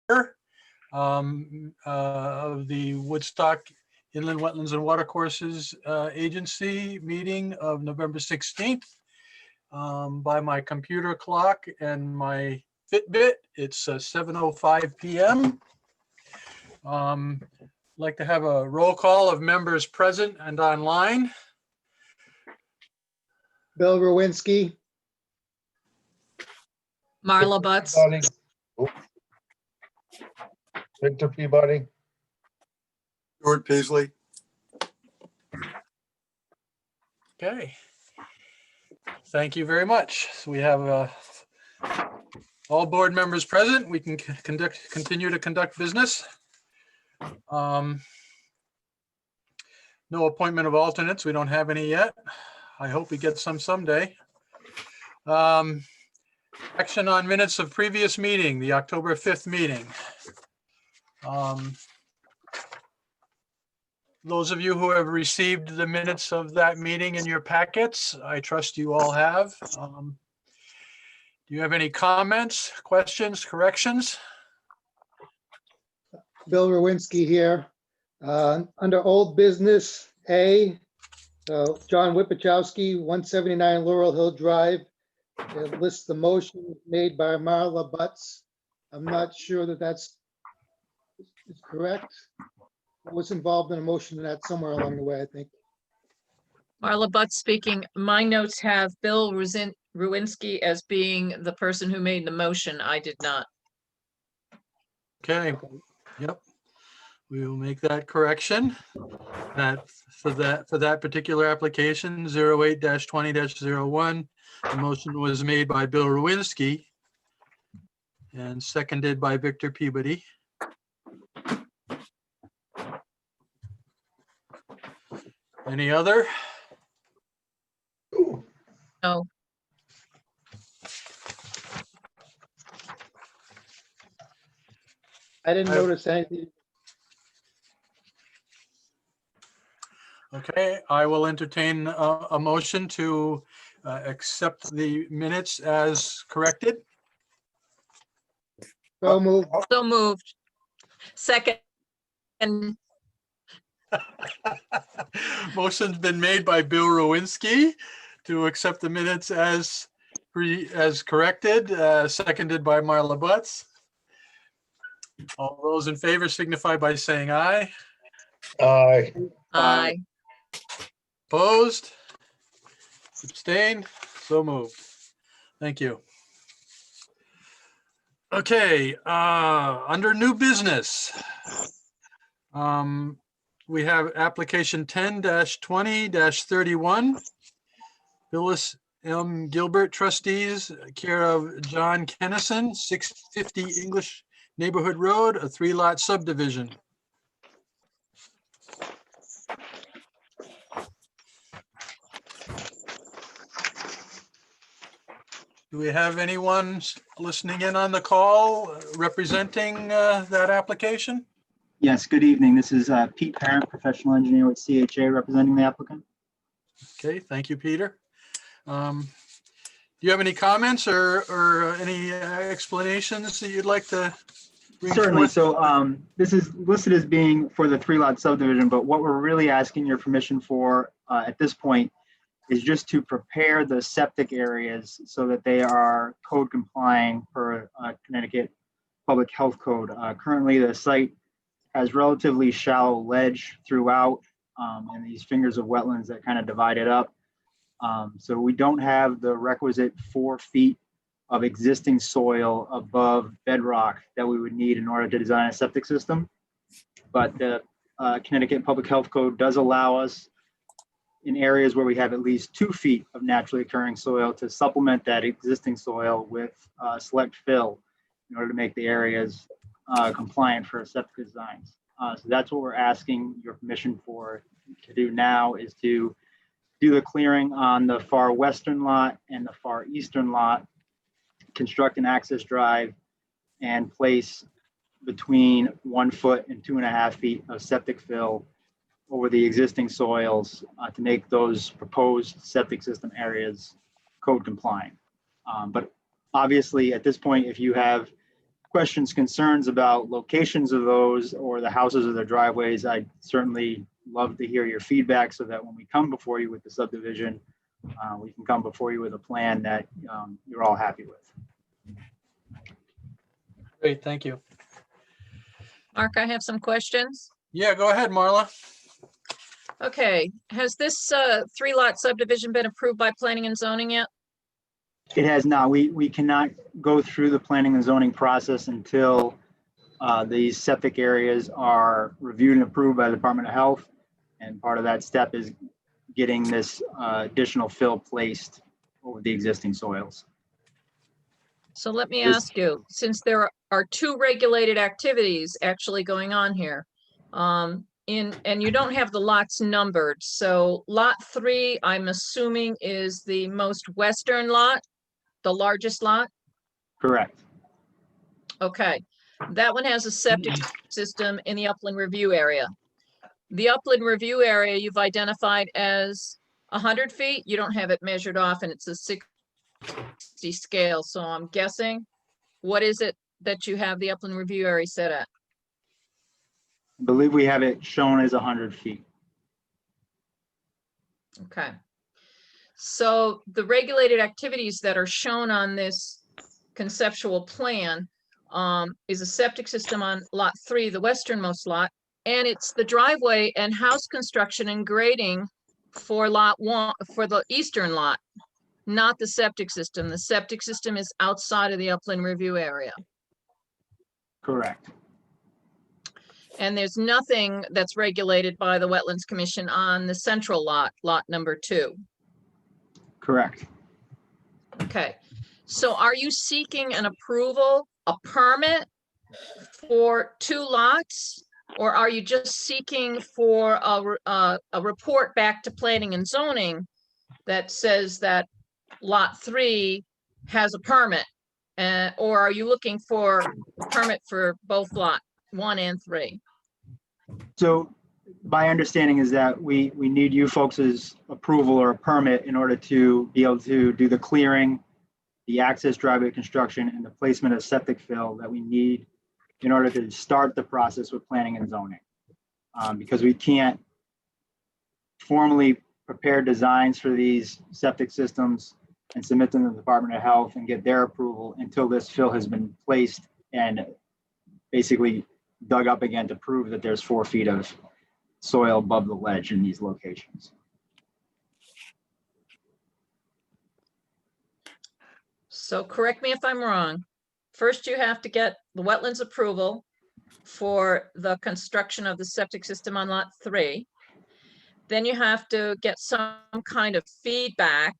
of the Woodstock Inland Wetlands and Watercourses Agency meeting of November 16th. By my computer clock and my Fitbit, it's 7:05 p.m. I'd like to have a roll call of members present and online. Bill Rowinski. Marla Butts. Victor Peabody. Stuart Paisley. Okay. Thank you very much. So we have all board members present. We can continue to conduct business. No appointment of alternates. We don't have any yet. I hope we get some someday. Action on minutes of previous meeting, the October 5th meeting. Those of you who have received the minutes of that meeting in your packets, I trust you all have. Do you have any comments, questions, corrections? Bill Rowinski here. Under old business A, John Wipachowski, 179 Laurel Hill Drive. It lists the motion made by Marla Butts. I'm not sure that that's correct. I was involved in a motion in that somewhere along the way, I think. Marla Butts speaking. My notes have Bill Rowinski as being the person who made the motion. I did not. Okay, yep. We will make that correction. That for that particular application, 08-20-01, the motion was made by Bill Rowinski and seconded by Victor Peabody. Any other? No. I didn't notice anything. Okay, I will entertain a motion to accept the minutes as corrected. So moved. So moved. Second. And Motion's been made by Bill Rowinski to accept the minutes as corrected, seconded by Marla Butts. All those in favor signify by saying aye. Aye. aye. Opposed? Abstained? So moved. Thank you. Okay, under new business, we have application 10-20-31. Phyllis M. Gilbert trustees, care of John Kennison, 650 English Neighborhood Road, a 3-lot subdivision. Do we have anyone listening in on the call representing that application? Yes, good evening. This is Pete Parent, professional engineer with CHA, representing the applicant. Okay, thank you, Peter. Do you have any comments or any explanations that you'd like to bring Certainly. forth? So this is listed as being for the 3-lot subdivision, but what we're really asking your permission for at this point is just to prepare the septic areas so that they are code complying per Connecticut Public Health Code. Currently, the site has relatively shallow ledge throughout and these fingers of wetlands that kind of divide it up. So we don't have the requisite 4 feet of existing soil above bedrock that we would need in order to design a septic system. But the Connecticut Public Health Code does allow us in areas where we have at least 2 feet of naturally occurring soil to supplement that existing soil with select fill in order to make the areas compliant for septic designs. So that's what we're asking your permission for to do now, is to do the clearing on the far western lot and the far eastern lot, construct an access drive, and place between 1 foot and 2.5 feet of septic fill over the existing soils to make those proposed septic system areas code compliant. But obviously at this point, if you have questions, concerns about locations of those or the houses or their driveways, I'd certainly love to hear your feedback so that when we come before you with the subdivision, we can come before you with a plan that you're all happy with. Great, thank you. Mark, I have some questions. Yeah, go ahead, Marla. Okay, has this 3-lot subdivision been approved by planning and zoning yet? It has not. We cannot go through the planning and zoning process until these septic areas are reviewed and approved by the Department of Health. And part of that step is getting this additional fill placed over the existing soils. So let me This- ask you, since there are 2 regulated activities actually going on here, and you don't have the lots numbered, so lot 3, I'm assuming is the most western lot, the largest lot? Correct. Okay, that one has a septic system in the upland review area. The upland review area you've identified as 100 feet, you don't have it measured off and it's a 60 scale, so I'm guessing, what is it that you have the upland review area set at? I believe we have it shown as 100 feet. Okay. So the regulated activities that are shown on this conceptual plan is a septic system on lot 3, the westernmost lot, and it's the driveway and house construction and grading for lot 1, for the eastern lot, not the septic system. The septic system is outside of the upland review area. Correct. And there's nothing that's regulated by the Wetlands Commission on the central lot, lot number 2. Correct. Okay, so are you seeking an approval, a permit for 2 lots? Or are you just seeking for a report back to planning and zoning that says that lot 3 has a permit? Or are you looking for a permit for both lot 1 and 3? So my understanding is that we need you folks' approval or a permit in order to be able to do the clearing, the access driveway construction, and the placement of septic fill that we need in order to start the process with planning and zoning. Because we can't formally prepare designs for these septic systems and submit them to the Department of Health and get their approval until this fill has been placed and basically dug up again to prove that there's 4 feet of soil above the ledge in these locations. So correct me if I'm wrong. First, you have to get the wetlands approval for the construction of the septic system on lot 3. Then you have to get some kind of feedback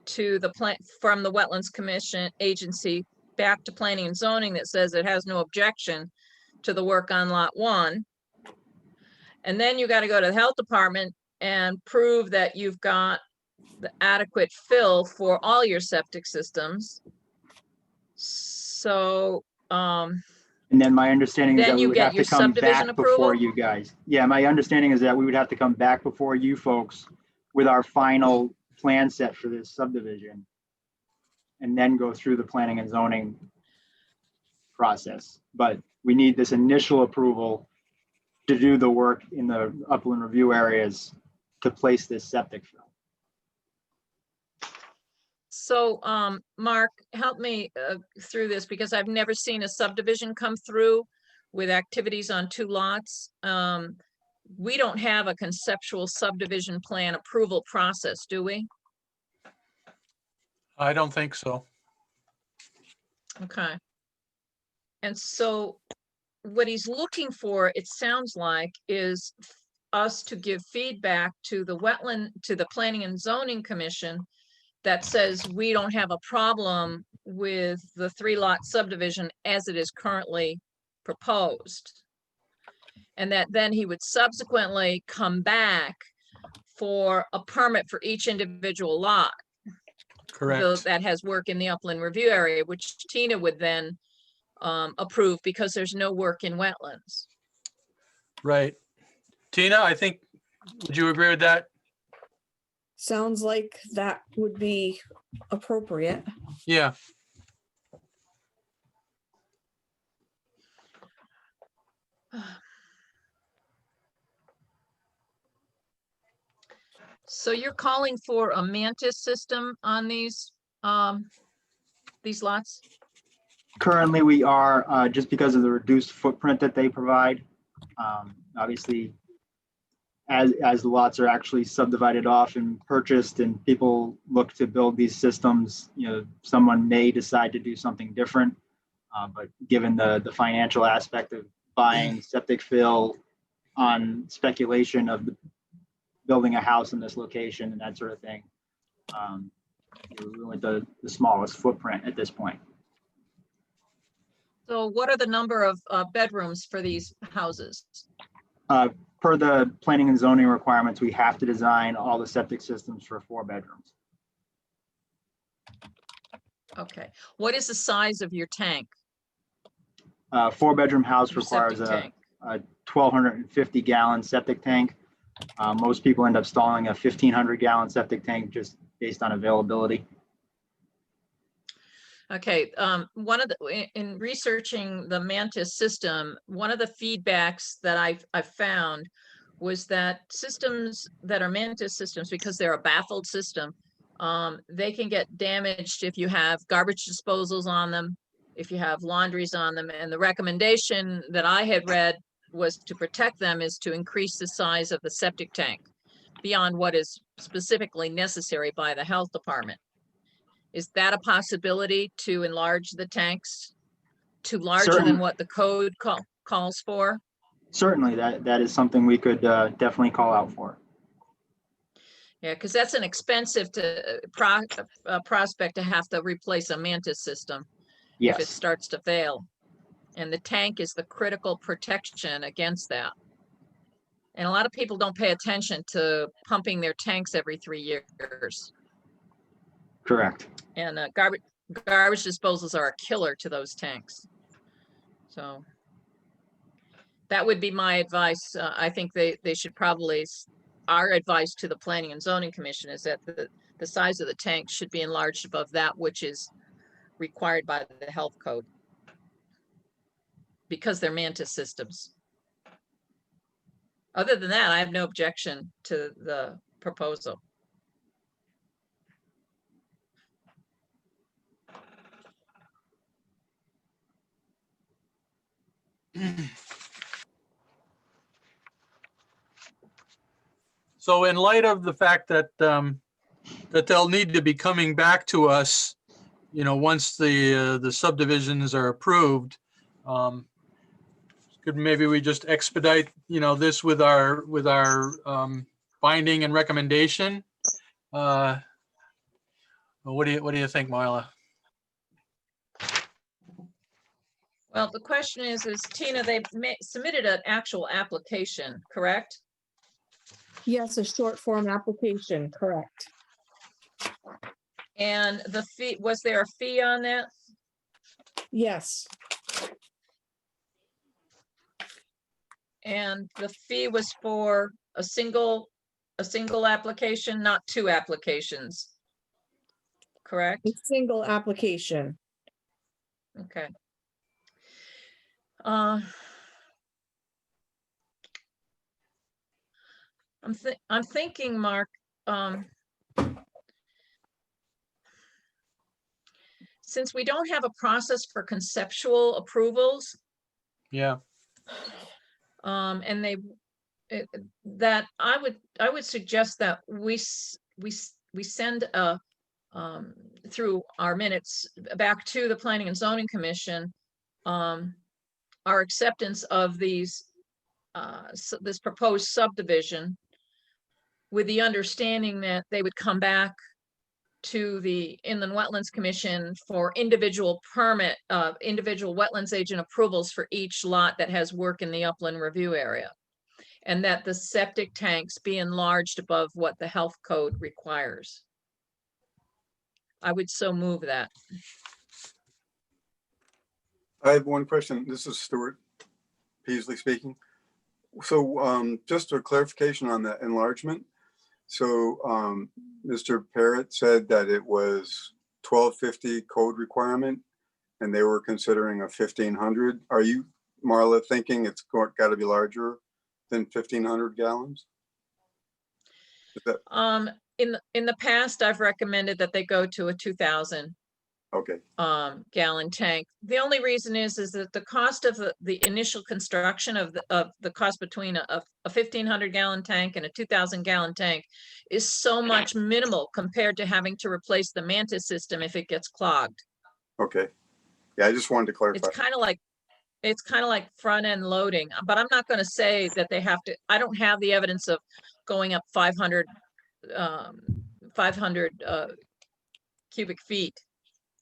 to the plant from the Wetlands Commission agency back to planning and zoning that says it has no objection to the work on lot 1. And then you got to go to the health department and prove that you've got the adequate fill for all your septic systems. So, And then my understanding is Then that we you would get have to your come subdivision back before approval? you guys. Yeah, my understanding is that we would have to come back before you folks with our final plan set for this subdivision. And then go through the planning and zoning process. But we need this initial approval to do the work in the upland review areas to place this septic fill. so, Mark, help me through this because I've never seen a subdivision come through with activities on 2 lots. We don't have a conceptual subdivision plan approval process, do we? I don't think so. Okay. And so what he's looking for, it sounds like, is us to give feedback to the Planning and Zoning Commission that says we don't have a problem with the 3-lot subdivision as it is currently proposed. And that then he would subsequently come back for a permit for each individual lot. Correct. That has work in the upland review area, which Tina would then approve because there's no work in wetlands. Right. Tina, I think, would you agree with that? Sounds like that would be appropriate. Yeah. So you're calling for a mantis system on these lots? Currently, we are, just because of the reduced footprint that they provide. Obviously, as the lots are actually subdivided off and purchased and people look to build these systems, someone may decide to do something different. But given the financial aspect of buying septic fill on speculation of building a house in this location and that sort of thing, we went the smallest footprint at this point. So what are the number of bedrooms for these houses? Per the planning and zoning requirements, we have to design all the septic systems for 4 bedrooms. Okay. What is the size of your tank? 4-bedroom house Your requires septic tank? a 1,250 gallon septic tank. Most people end up installing a 1,500 gallon septic tank just based on availability. Okay, in researching the Mantis system, one of the feedbacks that I've found was that systems that are Mantis systems, because they're a baffled system, they can get damaged if you have garbage disposals on them, if you have laundries on them. And the recommendation that I had read was to protect them is to increase the size of the septic tank beyond what is specifically necessary by the health department. Is that a possibility, to enlarge the tanks to larger than what the code calls for? Certainly, that is something we could definitely call out for. Yeah, because that's an expensive prospect to have to replace a Mantis system if it Yes, starts to fail. And the tank is the critical protection against that. And a lot of people don't pay attention to pumping their tanks every 3 years. correct. And garbage disposals are a killer to those tanks. So that would be my advice. I think they should probably, our advice to the Planning and Zoning Commission is that the size of the tank should be enlarged above that which is required by the health code, because they're Mantis systems. Other than that, I have no objection to the proposal. So in light of the fact that that they'll need to be coming back to us, once the subdivisions are approved, could maybe we just expedite, this with our finding and recommendation? What do you think, Marla? Well, the question is Tina, they submitted an actual application, correct? Yes, a short form application, correct. And the fee, was there a fee on that? Yes, And the fee was for a single application, not 2 applications, correct? a single application. Okay. I'm thinking, Mark, since we don't have a process for conceptual approvals, Yeah, and that I would suggest that we send through our minutes back to the Planning and Zoning Commission, our acceptance of this proposed subdivision, with the understanding that they would come back to the Inland Wetlands Commission for individual wetlands agent approvals for each lot that has work in the upland review area. And that the septic tanks be enlarged above what the health code requires. I would so move that. I have one question. This is Stuart Peasley speaking. So just a clarification on the enlargement. So Mr. Parrott said that it was 1250 code requirement and they were considering a 1500. Are you, Marla, thinking it's got to be larger than 1500 gallons? Is that, In the past, I've recommended that they go to a 2,000 okay, gallon tank. The only reason is that the cost of the initial construction of the cost between a 1,500 gallon tank and a 2,000 gallon tank is so much minimal compared to having to replace the Mantis system if it gets clogged. okay. Yeah, I just wanted to clarify. It's kind of like front end loading, but I'm not going to say that they have to. I don't have the evidence of going up 500 cubic feet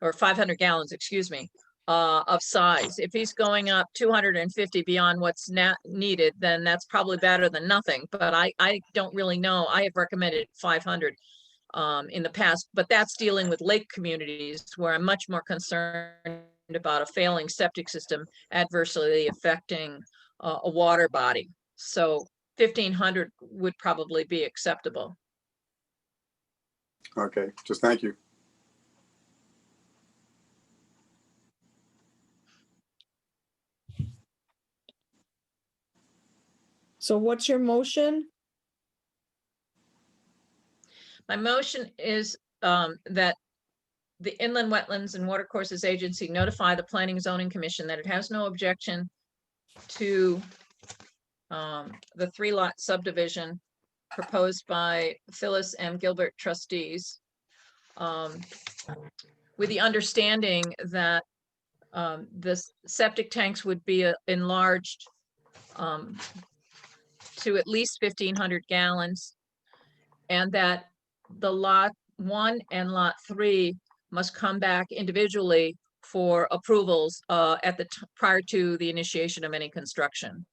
or 500 gallons, excuse me, of size. If he's going up 250 beyond what's needed, then that's probably better than nothing. But I don't really know. I have recommended 500 in the past, but that's dealing with lake communities where I'm much more concerned about a failing septic system adversely affecting a water body. So 1,500 would probably be acceptable. Okay, just thank you. So what's your motion? My motion is that the Inland Wetlands and Watercourses Agency notify the Planning and Zoning Commission that it has no objection to the 3-lot subdivision proposed by Phyllis M. Gilbert trustees, with the understanding that the septic tanks would be enlarged to at least 1,500 gallons, and that the lot 1 and lot 3 must come back individually for approvals prior to the initiation of any construction.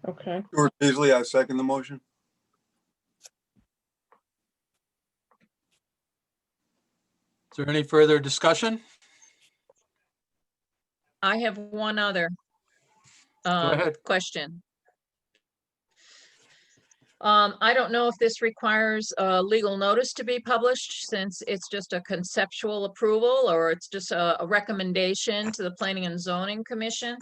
Okay. Stuart Peasley, I second the motion. Is there any further discussion? I have one other ahead. question. I don't know if this requires a legal notice to be published, since it's just a conceptual approval, or it's just a recommendation to the Planning and Zoning Commission.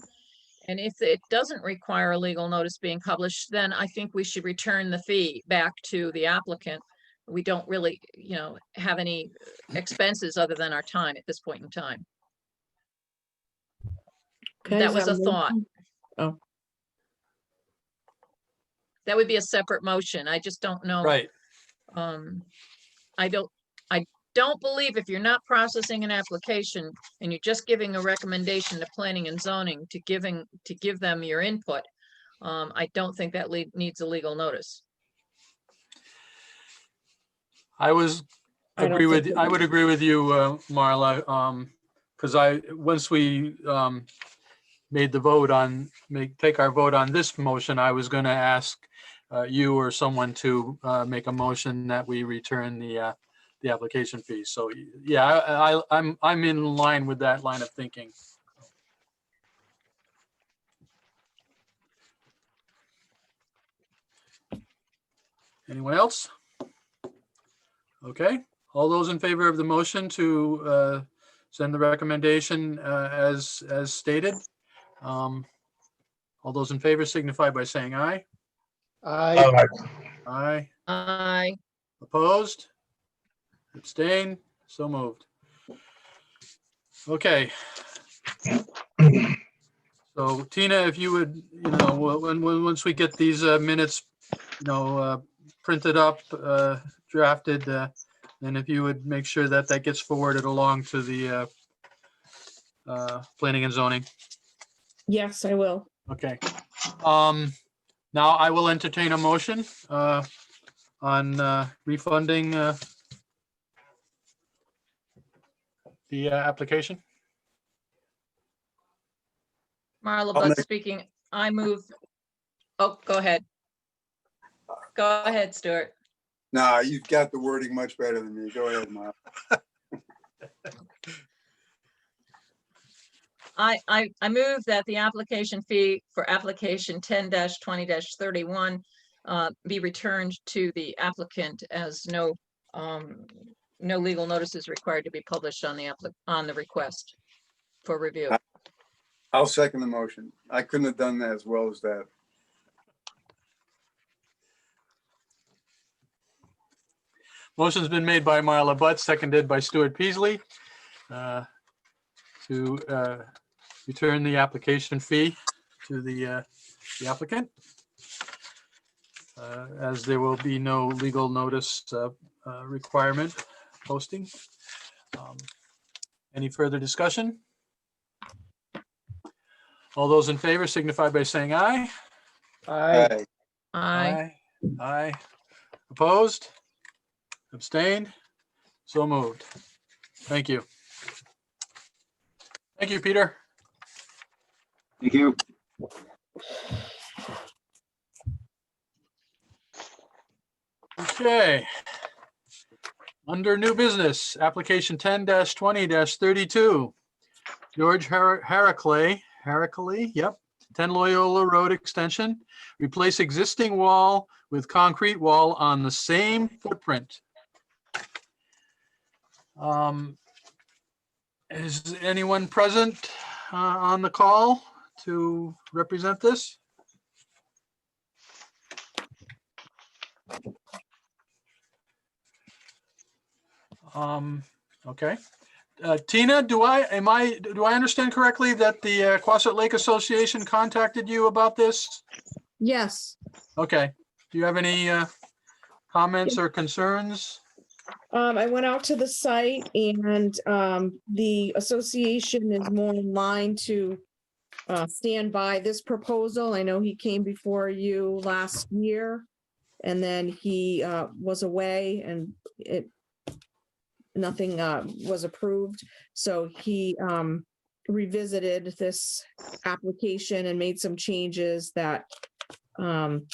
And if it doesn't require a legal notice being published, then I think we should return the fee back to the applicant. We don't really, have any expenses other than our time at this point in time. Okay, That is was that a thought. motion? Oh, That would be a separate motion. I just don't know. Right. I don't believe if you're not processing an application and you're just giving a recommendation to planning and zoning to give them your input, I don't think that needs a legal notice. I would agree with you, Marla, because once we made the vote take our vote on this motion, I was going to ask you or someone to make a motion that we return the application fee. So yeah, I'm in line with that line of thinking. Anyone else? Okay, all those in favor of the motion to send the recommendation as stated? All those in favor signify by saying aye. Aye. Aye. Aye. Opposed? Abstain? So moved. Okay. So Tina, if you would, once we get these minutes, printed up, drafted, then if you would make sure that gets forwarded along to the planning and zoning. yes, I will. Okay. Now I will entertain a motion on refunding the application. Marla I'll Buck make- speaking. I move. Oh, go ahead. Go ahead, Stuart. Nah, you've got the wording much better than me. Go ahead, Mark. I move that the application fee for application 10-20-31 be returned to the applicant, as no legal notice is required to be published on the request for review. I'll second the motion. I couldn't have done that as well as that. Motion's been made by Marla Butt, seconded by Stuart Peasley, to return the application fee to the applicant, as there will be no legal notice requirement posting. Any further discussion? All those in favor signify by saying aye. Aye. Aye. Aye. Opposed? Abstained? So moved. Thank you. Thank you, Peter. Thank you. Okay. Under new business, application 10-20-32. George Heracles, yep, 10 Loyola Road extension. Replace existing wall with concrete wall on the same footprint. Is anyone present on the call to represent this? Okay. Tina, do I understand correctly that the Quasset Lake Association contacted you about this? Yes. Okay. Do you have any comments or concerns? I went out to the site and the association is more in line to stand by this proposal. I know he came before you last year and then he was away and nothing was approved. So he revisited this application and made some changes that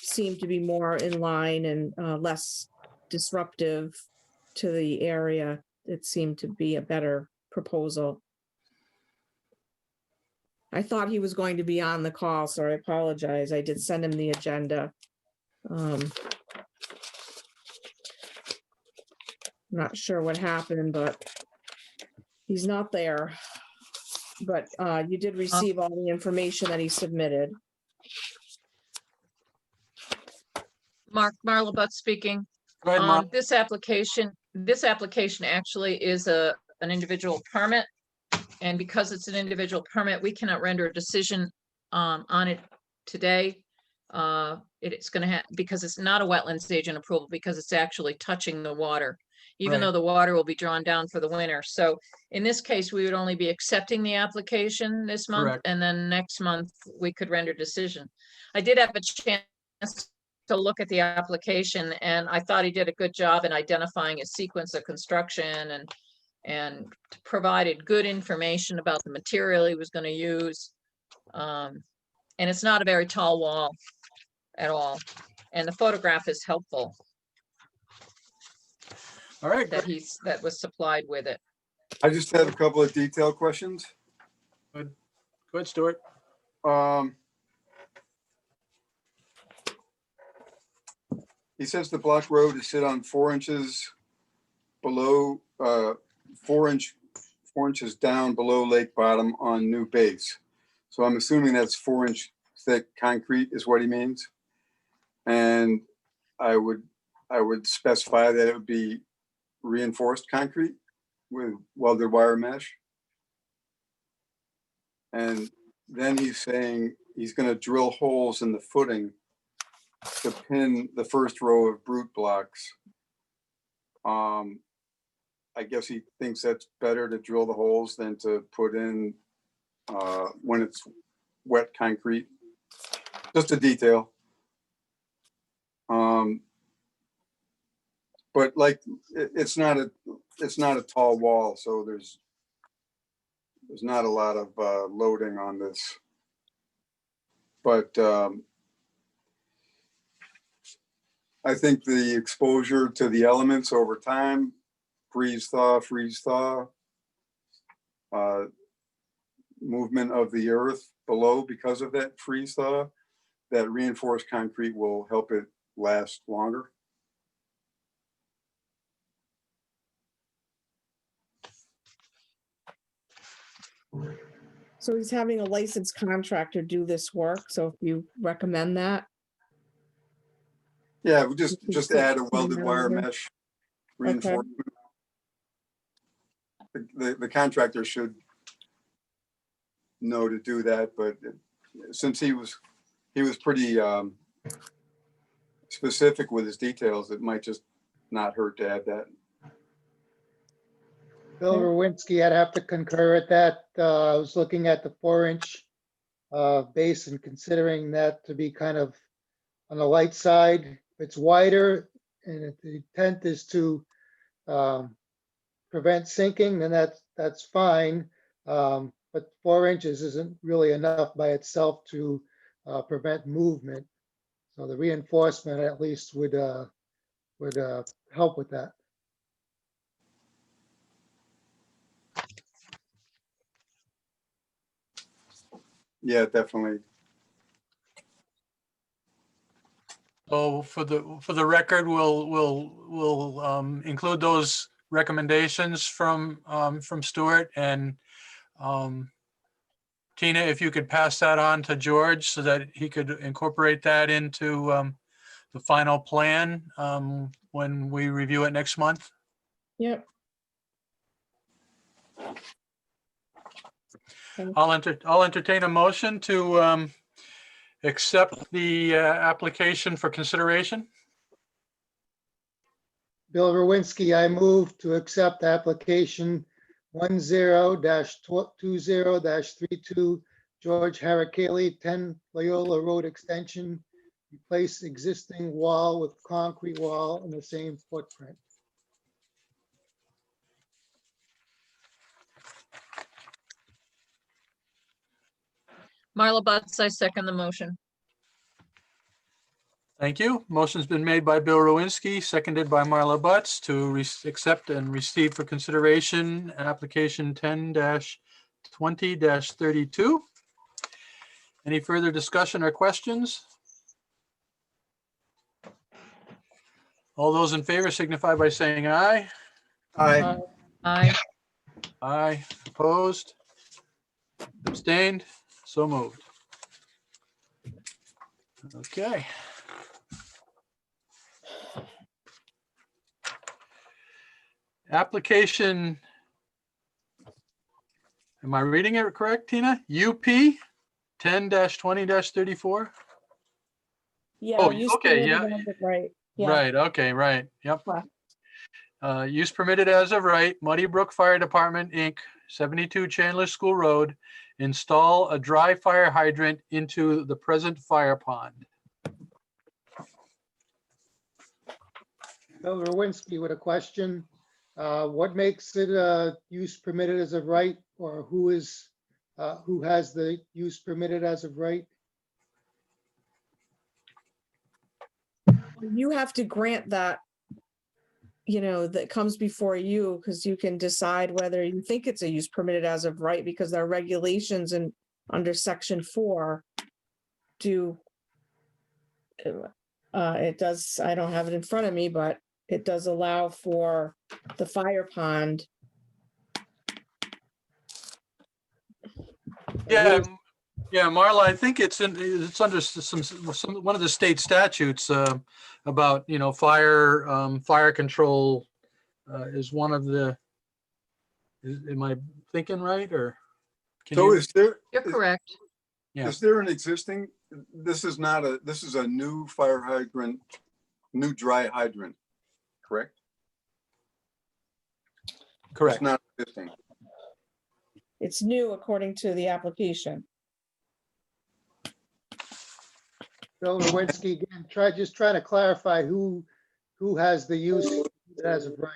seemed to be more in line and less disruptive to the area. It seemed to be a better proposal. I thought he was going to be on the call, so I apologize. I did send him the agenda. Not sure what happened, but he's not there. But you did receive all the information that he submitted. Marla Butt speaking. Go ahead, Mark. This application actually is an individual permit. And because it's an individual permit, we cannot render a decision on it today. It's going to because it's not a wetlands agent approval, because it's actually touching the water, even though the water will be drawn down for the winter. So in this case, we would only be accepting the application this month. Correct. And then next month we could render decision. I did have a chance to look at the application and I thought he did a good job in identifying a sequence of construction and provided good information about the material he was going to use. And it's not a very tall wall at all. And the photograph is helpful All right. that was supplied with it. I just had a couple of detailed questions. Go ahead, Stuart. He says the block road is sit on 4 inches below, 4 inches down below lake bottom on new base. So I'm assuming that's 4-inch thick concrete is what he means. And I would specify that it would be reinforced concrete with welded wire mesh. And then he's saying he's going to drill holes in the footing to pin the first row of brute blocks. I guess he thinks that's better to drill the holes than to put in when it's wet concrete. Just a detail. But like it's not a tall wall, so there's not a lot of loading on this. But I think the exposure to the elements over time, freeze thaw, movement of the earth below because of that freeze thaw, that reinforced concrete will help it last longer. So he's having a licensed contractor do this work. So if you recommend that. Yeah, we just add a welded wire mesh reinforcement. The contractor should know to do that, but since he was pretty specific with his details, it might just not hurt to add that. Bill Rowinski, I'd have to concur at that. I was looking at the 4-inch base and considering that to be kind of on the light side. If it's wider and if the intent is to prevent sinking, then that's fine. But 4 inches isn't really enough by itself to prevent movement. So the reinforcement at least would help with that. Yeah, definitely. So for the record, we'll include those recommendations from Stuart, and Tina, if you could pass that on to George so that he could incorporate that into the final plan when we review it next month. Yep. I'll entertain a motion to accept the application for consideration. Bill Rowinski, I move to accept application 10-20-32 George Harakali, 10 Loyola Road Extension. Replace existing wall with concrete wall in the same footprint. Marla Butts, I second the motion. Thank you. Motion's been made by Bill Rowinski, seconded by Marla Butts to accept and receive for consideration application 10-20-32. Any further discussion or questions? All those in favor signify by saying aye. Aye. Aye. Aye. Opposed? Abstained? So moved. Okay. Application, am I reading it correct, Tina? UP 10-20-34? Yeah. Oh, you okay, stated yeah. it Right. Yeah. Right, okay, right, yep. Correct. Use permitted as of right, Muddy Brook Fire Department, Inc., 72 Chandler School Road. Install a dry fire hydrant into the present fire pond. Bill Rowinski with a question. What makes it use permitted as of right, or who has the use permitted as of right? You have to grant that, that comes before you, because you can decide whether you think it's a use permitted as of right, because there are regulations and under section 4 do, it does, I don't have it in front of me, but it does allow for the fire pond. Yeah, yeah, Marla, I think it's under one of the state statutes about, fire control is one of the, am I thinking right, or? can So you- You're correct. Yeah. is there an existing, this is a new fire hydrant, new dry hydrant, correct? Correct. It's not existing. It's new according to the application. Bill Rowinski, again, just trying to clarify who has the use as of right.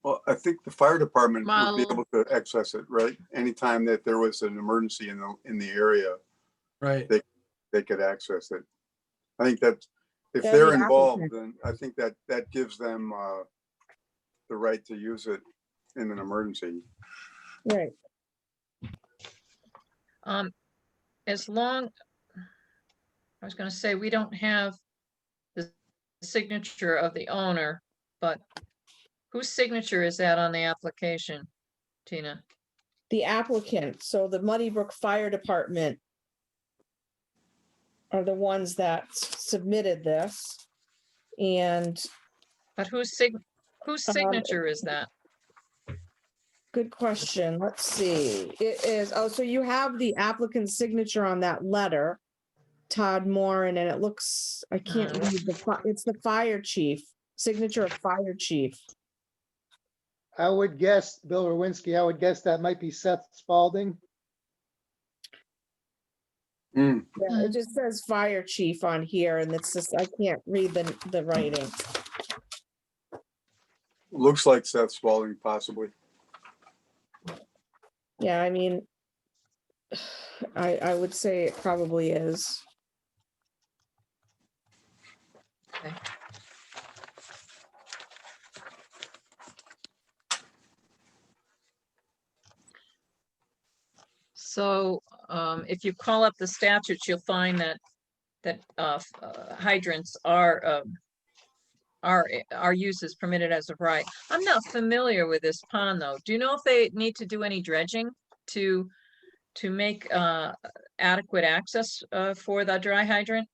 Well, I think the fire department would be Well- able to access it, right? Anytime that there was an emergency in the area, Right. they could access it. I think that if Yeah, they're the involved, applicant. then I think that gives them the right to use it in an emergency. Right. As long, I was gonna say, we don't have the signature of the owner, but whose signature is that on the application, Tina? The applicant, so the Muddy Brook Fire Department are the ones that submitted this. And But whose Um, signature is that? good question. Let's see. It is, oh, so you have the applicant's signature on that letter, Todd Moran, and it looks, I can't read it's the fire chief, signature of fire chief. I would guess, Bill Rowinski, I would guess that might be Seth Spalding. Hmm. Yeah, it just says fire chief on here, and it's just, I can't read the writing. Looks like Seth Spalding, possibly. Yeah, I mean, I would say it probably is. Okay. So if you call up the statutes, you'll find that hydrants are use is permitted as of right. I'm not familiar with this pond though. Do you know if they need to do any dredging to make adequate access for the dry hydrant?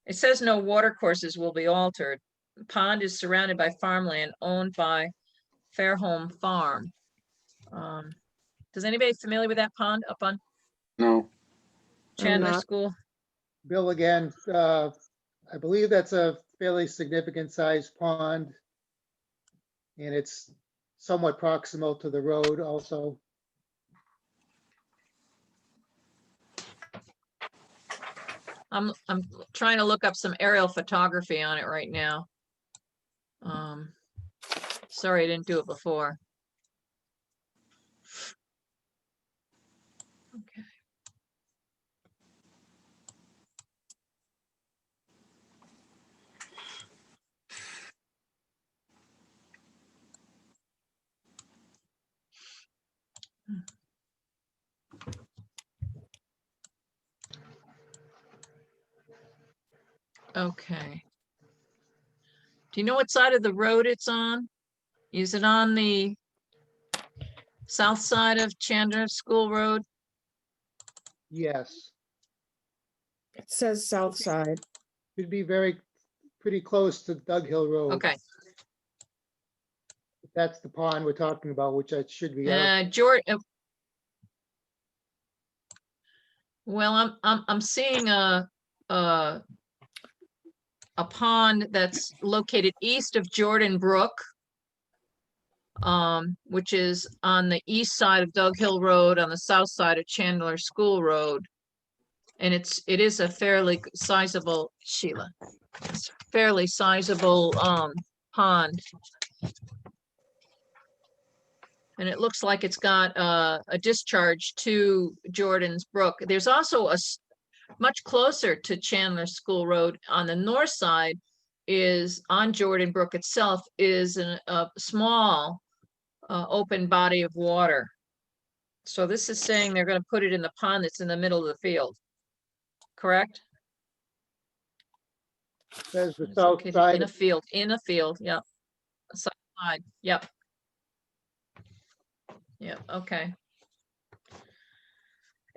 It says no water courses will be altered. The pond is surrounded by farmland owned by Fairholme Farm. Does anybody familiar with that pond up on No. Chandler not. School? Bill again, I believe that's a fairly significant sized pond. And it's somewhat proximal to the road also. I'm trying to look up some aerial photography on it right now. Sorry, I didn't do it before. Okay. Okay. Do you know what side of the road it's on? Is it on the south side of Chandler School Road? Yes, It says south side. should be pretty close to Dug Hill Road. Okay. That's the pond we're talking about, which I should be out. George. Well, I'm seeing a pond that's located east of Jordan Brook, which is on the east side of Dug Hill Road, on the south side of Chandler School Road. And it is a fairly sizable, Sheila, it's fairly sizable pond. And it looks like it's got a discharge to Jordan's Brook. There's also much closer to Chandler School Road on the north side is on Jordan Brook itself is a small open body of water. So this is saying they're going to put it in the pond that's in the middle of the field. Correct? There's the It's south located side. in a field, yep. South side, yep. Yep, okay.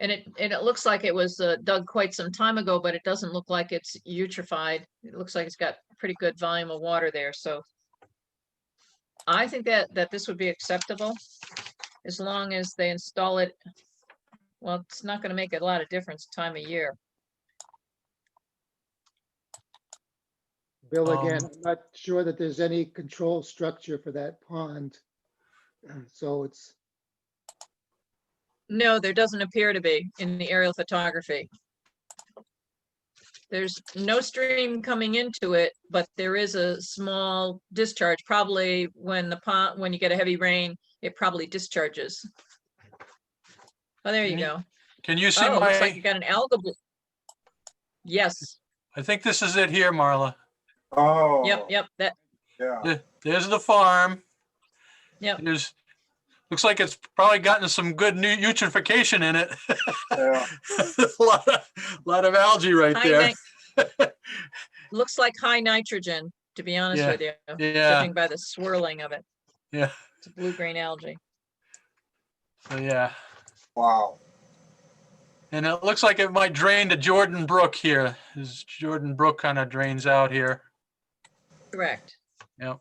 And it looks like it was dug quite some time ago, but it doesn't look like it's eutrophied. It looks like it's got pretty good volume of water there, so I think that this would be acceptable as long as they install it. Well, it's not going to make a lot of difference time of year. Bill, again, I'm not sure that there's any control structure for that pond. So it's, No, there doesn't appear to be in the aerial photography. There's no stream coming into it, but there is a small discharge. Probably when you get a heavy rain, it probably discharges. Oh, there you go. Can you see Oh, looks like you my, got an algal bloom. Yes. I think this is it here, Marla. Oh. Yep. That. Yeah. There's the farm. Yep. Looks like it's probably gotten some good new eutrophication in it. Yeah. a lot of algae right High there. Looks like high nitrogen, to be honest Yeah, with you, yeah. judging by the swirling of it. Yeah. It's blue-green algae. So yeah. Wow. And it looks like it might drain to Jordan Brook here. This Jordan Brook kind of drains out here. Correct. Yep.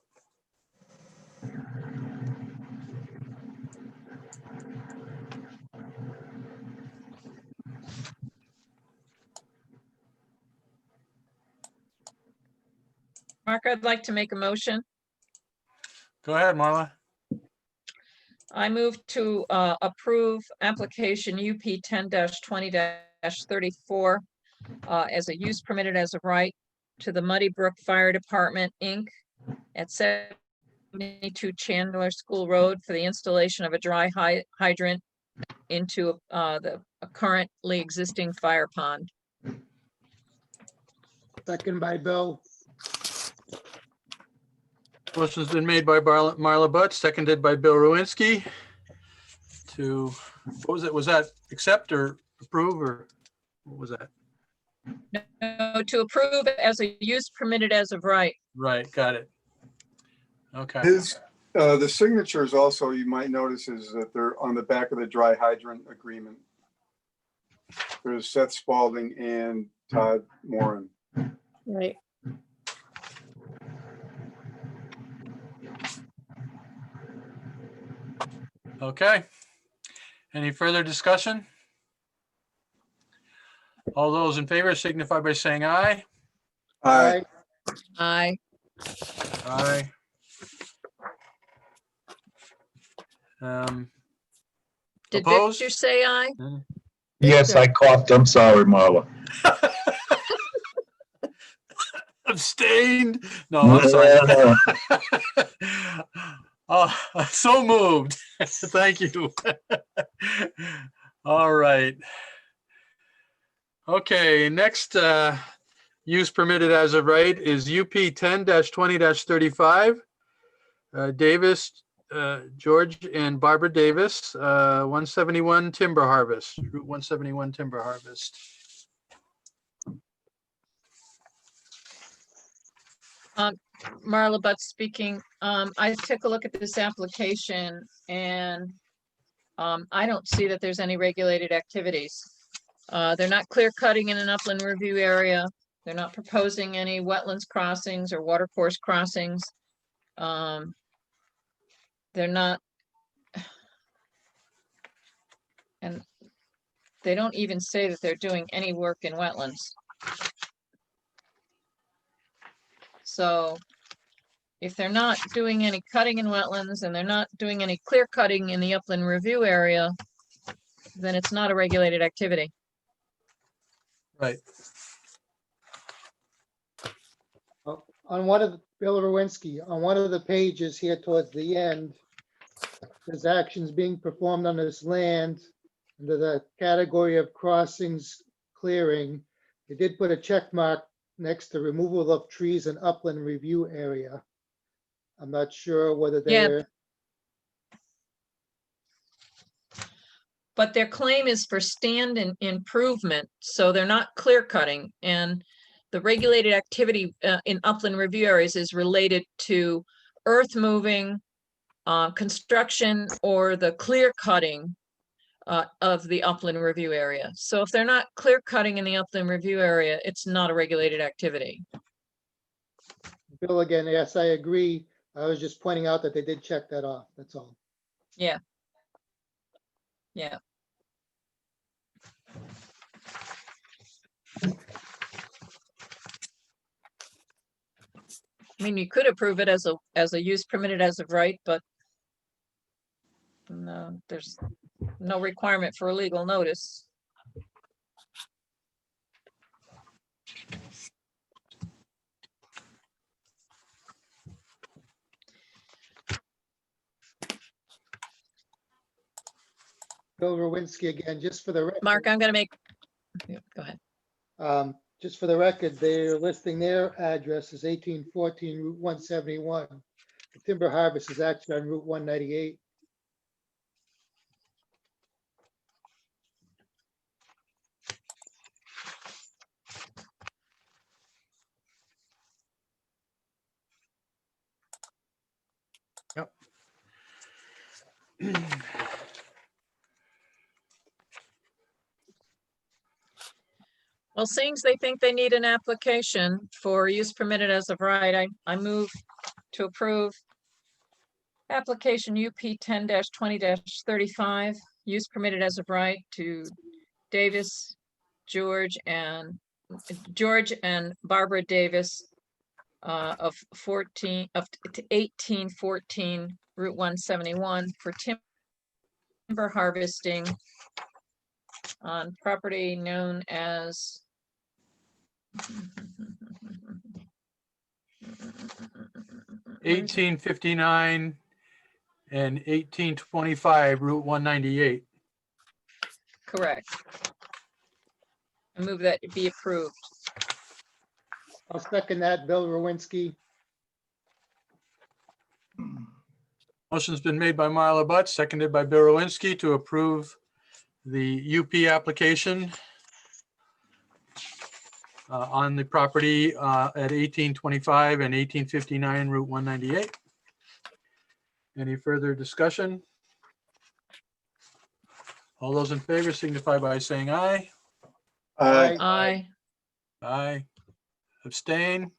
Mark, I'd like to make a motion. Go ahead, Marla. I move to approve application UP 10-20-34 as a use permitted as of right to the Muddy Brook Fire Department, Inc. at 72 Chandler School Road for the installation of a dry hydrant into a currently existing fire pond. Second by Bill. Motion's been made by Marla Butt, seconded by Bill Rowinski to, what was it? Was that accept or approve, or what was that? No, to approve as a use permitted as of right. Right, got it. Okay, The signatures also, you might notice, is that they're on the back of the dry hydrant agreement. There's Seth Spalding and Todd Moran. Right. okay. Any further discussion? All those in favor signify by saying aye. Aye. Aye. Aye. Did Opposed? Victor say aye? Yes, I coughed. I'm sorry, Marla. Abstained? No, I'm sorry. Oh, so moved. Thank you. All right. Okay, next use permitted as of right is UP 10-20-35. Davis, George and Barbara Davis, 171 Timber Harvest, Route 171 Timber Harvest. Marla Butt speaking. I took a look at this application and I don't see that there's any regulated activities. They're not clear cutting in an upland review area. They're not proposing any wetlands crossings or watercourse crossings. They're not, and they don't even say that they're doing any work in wetlands. So if they're not doing any cutting in wetlands and they're not doing any clear cutting in the upland review area, then it's not a regulated activity. Right. On one of Bill Rowinski, on one of the pages here towards the end, there's actions being performed on this land under the category of crossings clearing. They did put a check mark next to removal of trees in upland review area. I'm not sure whether Yeah. they're, But their claim is for stand and improvement, so they're not clear cutting. And the regulated activity in upland review areas is related to earth moving, construction, or the clear cutting of the upland review area. So if they're not clear cutting in the upland review area, it's not a regulated activity. Bill, again, yes, I agree. I was just pointing out that they did check that off, that's all. Yeah. Yeah. I mean, you could approve it as a use permitted as of right, but no, there's no requirement for a legal notice. Bill Rowinski again, just for the record. Mark, I'm gonna make, yeah, go ahead. Just for the record, they're listing their address as 1814 Route 171. The Timber Harvest is actually on Route 198. Well, seeing as they think they need an application for use permitted as of right, I move to approve application UP 10-20-35, use permitted as of right to Davis, George and Barbara Davis of 1814 Route 171 for timber harvesting on property known as 1859 and 1825 Route 198. correct. I move that it be approved. I'll second that, Bill Rowinsky. Motion's been made by Marla Butt, seconded by Bill Rowinski to approve the UP application on the property at 1825 and 1859 Route 198. Any further discussion? All those in favor signify by saying aye. Aye. Aye. Abstain?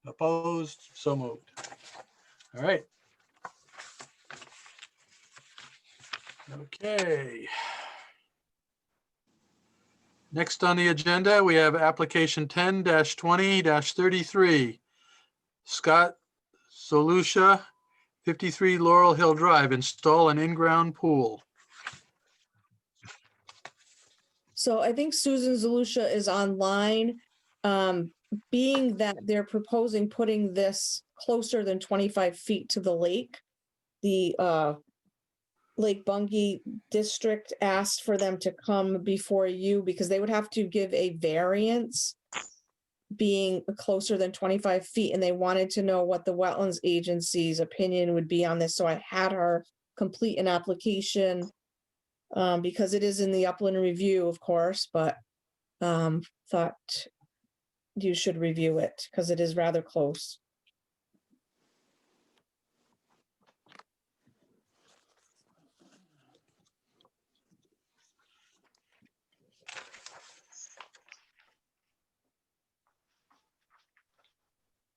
Opposed? So moved. All right. Okay. Next on the agenda, we have application 10-20-33. Scott Solusha, 53 Laurel Hill Drive, install an in-ground pool. So I think Susan Zalusha is online. Being that they're proposing putting this closer than 25 feet to the lake, the Lake Bungie District asked for them to come before you because they would have to give a variance being closer than 25 feet, and they wanted to know what the Wetlands Agency's opinion would be on this. So I had her complete an application because it is in the upland review, of course, but thought you should review it because it is rather close.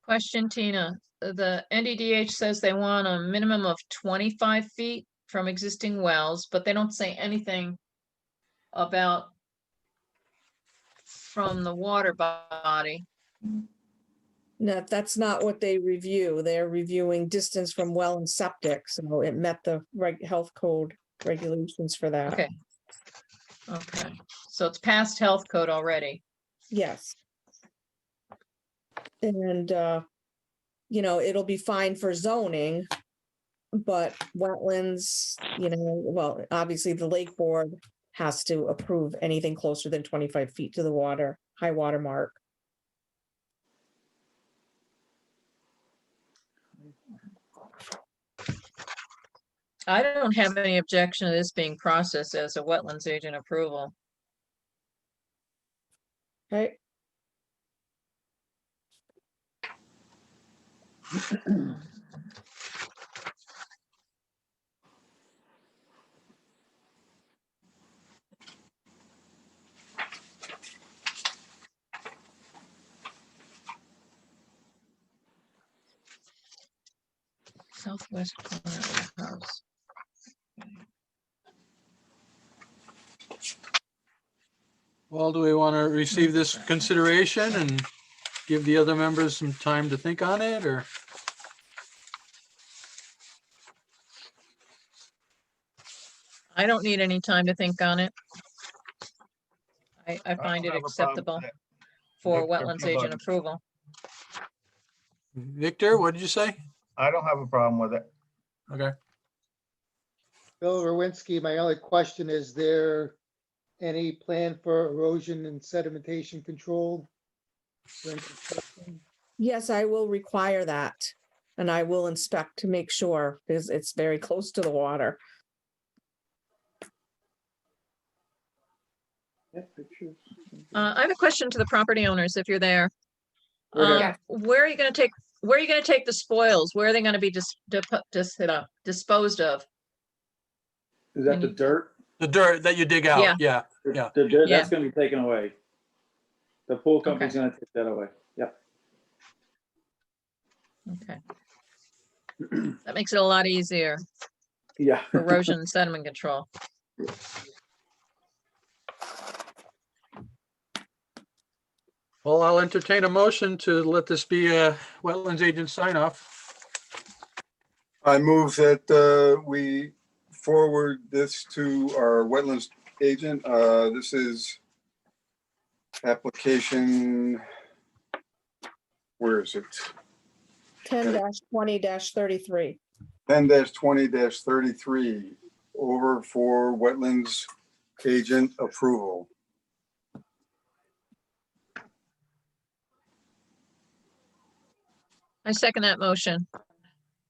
Question, Tina. The NDDH says they want a minimum of 25 feet from existing wells, but they don't say anything about from the water body. No, that's not what they review. They're reviewing distance from well and septic, so it met the health code regulations for that. Okay. Okay, so it's past health code already. Yes. And, it'll be fine for zoning, but wetlands, well, obviously the lake board has to approve anything closer than 25 feet to the water, high water mark. I don't have any objection to this being processed as a wetlands agent approval. Okay. Southwest corner of the house. Well, do we want to receive this consideration and give the other members some time to think on it, or? I don't need any time to think on it. I don't find it have a problem acceptable with it. for Victor, wetlands how agent about- approval. Victor, what did you say? I don't have a problem with it. Okay. Bill Rowinsky, my only question, is there any plan for erosion and sedimentation control during construction? Yes, I will require that. And I will inspect to make sure because it's very close to the water. I have a question to the property owners, if you're there. We're Where are you gonna take the spoils? Where are they gonna be disposed of? Is that the dirt? The dirt that you dig out, yeah. The dirt, Yeah. that's gonna be taken away. The pool company's gonna take that away. Yep. Okay. That makes it a lot easier Yeah. for erosion and sediment control. Well, I'll entertain a motion to let this be a wetlands agent sign off. I move that we forward this to our wetlands agent. This is application, where is it? 10-20-33. 10-20-33 over for wetlands agent approval. I second that motion.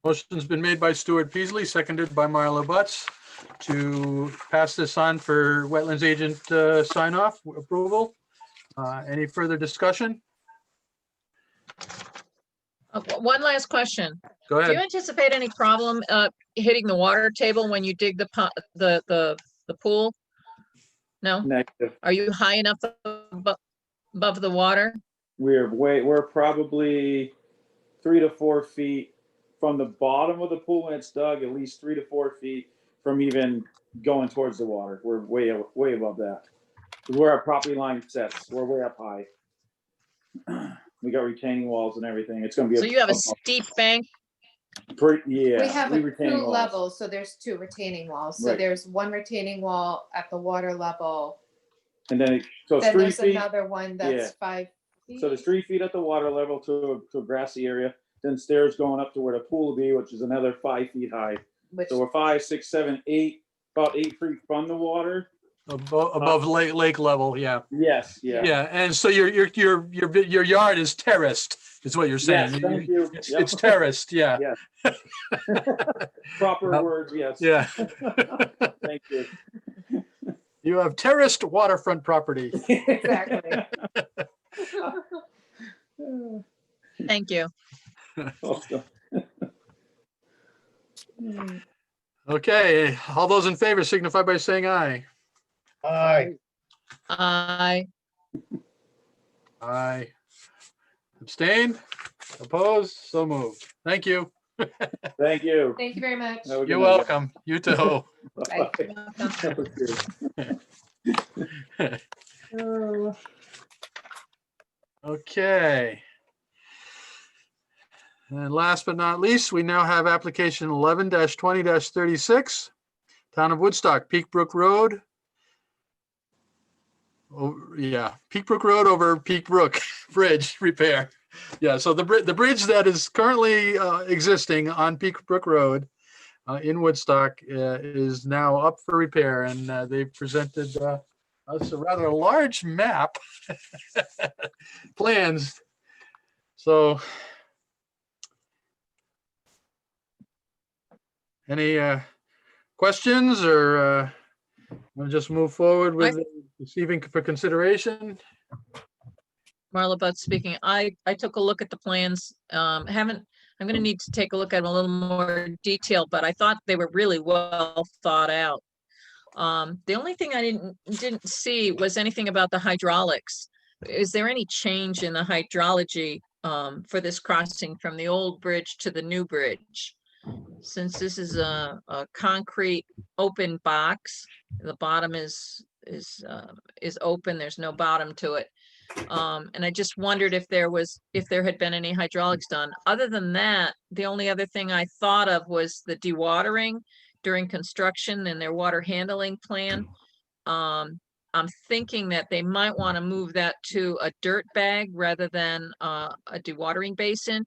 Motion's been made by Stuart Peasley, seconded by Marla Butts to pass this on for wetlands agent sign off approval. Any further discussion? One last question. Go Do you ahead. anticipate any problem hitting the water table when you dig the pool? No? Negative. Are you high enough above the water? We're probably 3 to 4 feet from the bottom of the pool when it's dug, at least 3 to 4 feet from even going towards the water. We're way above that. Where our property line sets, we're way up high. We got retaining walls and everything. It's gonna be. So you have a steep bank? Yeah. We have retaining two walls. levels, so there's 2 retaining walls. So Right. there's one retaining wall at the water level. And then, so it's Then 3 there's feet. another one that's Yeah. 5 feet. So there's 3 feet at the water level to a grassy area. Then stairs going up to where the pool will be, which is another 5 feet high. Which, So we're 5, 6, 7, 8, about 8 feet from the water. Above lake level, yeah. Yes, yeah. Yeah, and so your yard is terraced, is what you're saying. Yes, thank you. It's Yep. it's terraced, yeah. Yeah. Proper words, yes. Yeah. Thank you. You have terraced waterfront property. exactly. Thank you. Awesome. Okay, all those in favor signify by saying aye. Aye. I Aye. Abstain? Opposed? So moved. Thank you. Thank you. Thank you very much. Have a good You're night. welcome. You too. Bye. That was good. Okay. And last but not least, we now have application 11-20-36, Town of Woodstock, Peak Brook Road. Oh, yeah, Peak Brook Road over Peak Brook Bridge repair. Yeah, so the bridge that is currently existing on Peak Brook Road in Woodstock is now up for repair, and they've presented us a rather large map plans. So any questions, or we'll just move forward with receiving for consideration? Marla Butt speaking. I took a look at the plans. I'm gonna need to take a look at them a little more detail, but I thought they were really well thought out. The only thing I didn't see was anything about the hydraulics. Is there any change in the hydrology for this crossing from the old bridge to the new bridge? Since this is a concrete open box, the bottom is open, there's no bottom to it. And I just wondered if there had been any hydraulics done. Other than that, the only other thing I thought of was the dewatering during construction and their water handling plan. I'm thinking that they might want to move that to a dirt bag rather than a dewatering basin,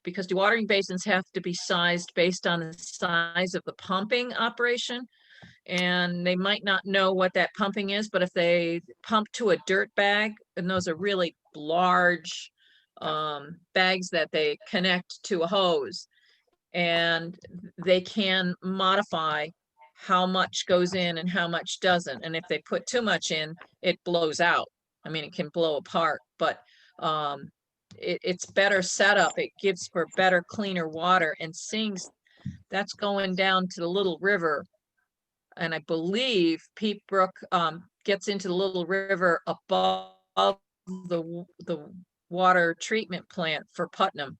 because dewatering basins have to be sized based on the size of the pumping operation. And they might not know what that pumping is, but if they pump to a dirt bag, and those are really large bags that they connect to a hose, and they can modify how much goes in and how much doesn't. And if they put too much in, it blows out. I mean, it can blow apart, but it's better setup. It gives for better, cleaner water, and seeing that's going down to the little river. And I believe Peak Brook gets into the little river above the water treatment plant for Putnam.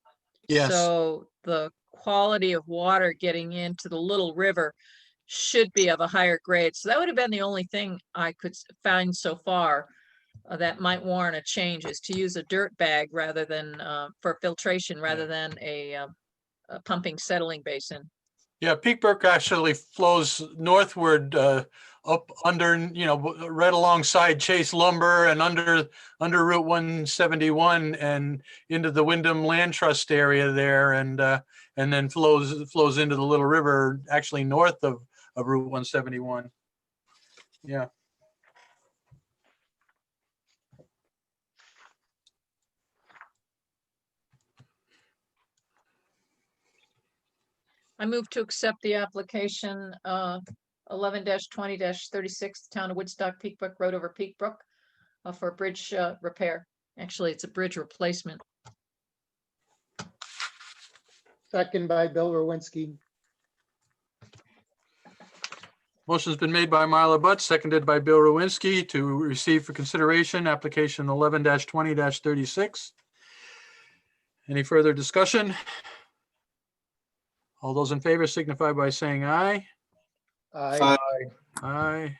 Yes. So the quality of water getting into the little river should be of a higher grade. So that would have been the only thing I could find so far that might warrant a change, is to use a dirt bag rather than for filtration rather than a pumping settling basin. Yeah, Peak Brook actually flows northward up under, right alongside Chase Lumber and under Route 171 and into the Wyndham Land Trust area there, and then flows into the Little River, actually north of Route 171. Yeah. I move to accept the application 11-20-36, Town of Woodstock, Peak Brook Road over Peak Brook for bridge repair. Actually, it's a bridge replacement. Second by Bill Rowanski. Motion's been made by Marla Butt, seconded by Bill Rowinski to receive for consideration application 11-20-36. Any further discussion? All those in favor signify by saying aye. Aye. Aye.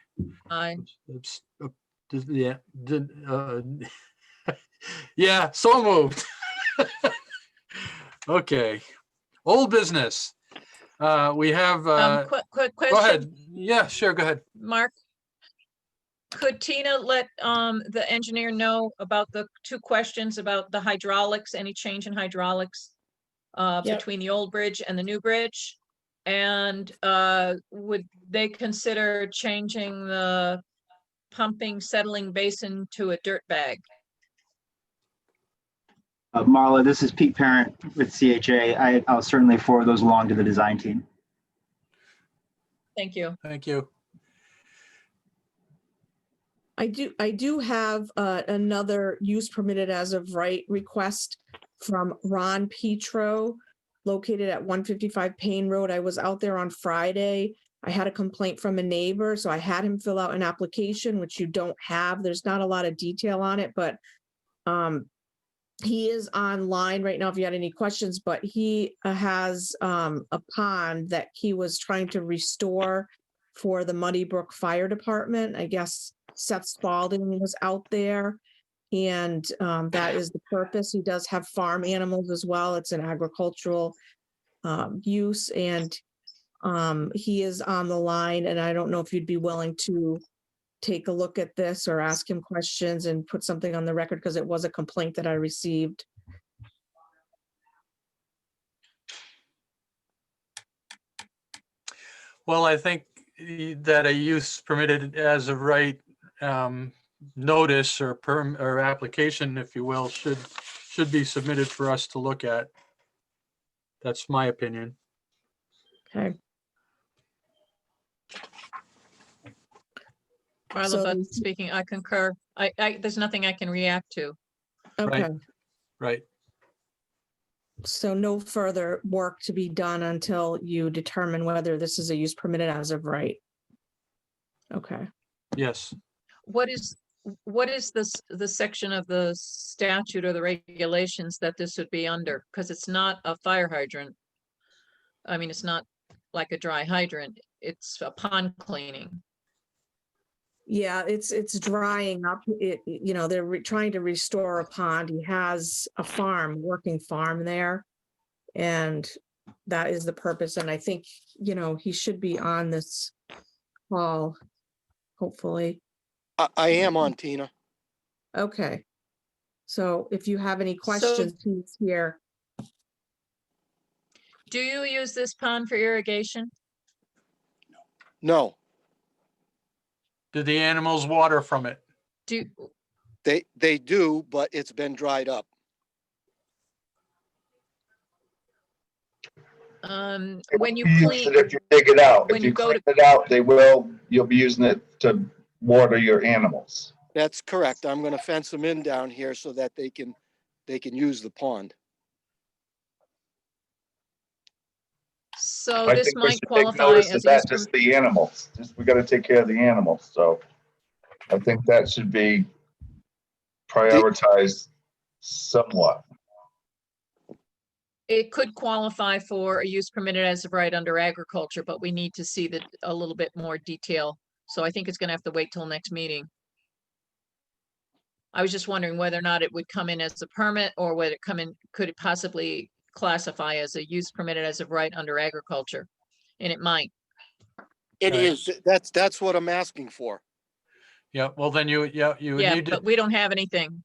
Aye. Yeah. Yeah, so moved. Okay. Old business. We have, Quick go question, ahead. Yeah, sure, go ahead. Mark. Could Tina let the engineer know about the 2 questions about the hydraulics, any change in hydraulics Yep. between the old bridge and the new bridge? And would they consider changing the pumping settling basin to a dirt bag? Marla, this is Pete Parent with CHA. I'll certainly forward those along to the design team. Thank you. Thank you. I do have another use permitted as of right request from Ron Petro, located at 155 Payne Road. I was out there on Friday. I had a complaint from a neighbor, so I had him fill out an application, which you don't have. There's not a lot of detail on it, but he is online right now if you had any questions, but he has a pond that he was trying to restore for the Muddy Brook Fire Department. I guess Seth Spalding was out there, and that is the purpose. He does have farm animals as well. It's an agricultural use, and he is on the line, and I don't know if you'd be willing to take a look at this or ask him questions and put something on the record, because it was a complaint that I received. Well, I think that a use permitted as of right notice or application, if you will, should be submitted for us to look at. That's my opinion. Okay. Marla So- Butt speaking, I concur. There's nothing I can react to. Okay, Right. so no further work to be done until you determine whether this is a use permitted as of right. Okay. Yes. What is the section of the statute or the regulations that this would be under? Because it's not a fire hydrant. I mean, it's not like a dry hydrant. It's a pond cleaning. Yeah, it's drying up. They're trying to restore a pond. He has a working farm there. And that is the purpose. And I think, he should be on this call, hopefully. I am on, Tina. Okay. So if you have any questions, he's here. Do you use this pond for irrigation? No, Do the animals water from it? Do, they do, but it's been dried up. when you Use clean, it if you dig it out. when If you you go clean it out, you'll be using it to water your animals. That's correct. I'm gonna fence them in down here so that they can use the pond. so I this think we might should take qualify notice as of a use that, just the animals. We gotta take care of the animals, so I think that should be prioritized somewhat. It could qualify for a use permitted as of right under agriculture, but we need to see that a little bit more detail. So I think it's gonna have to wait till next meeting. I was just wondering whether or not it would come in as a permit or whether it come in, could it possibly classify as a use permitted as of right under agriculture? And it might. It Right. is, that's what I'm asking for. Yeah, well, then you would Yeah, need to, but we don't have anything.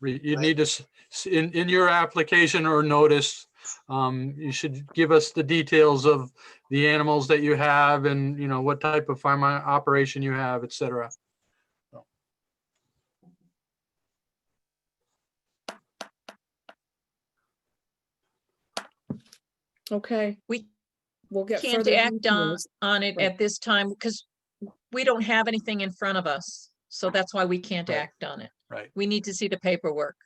you need to, in your application or notice, you should give us the details of the animals that you have and, you know, what type of farm operation you have, et cetera. Okay. We We'll get Can't further act details. on it Right. at this time because we don't have anything in front of us. So that's why we can't Right. act on it. Right. We need to see the paperwork.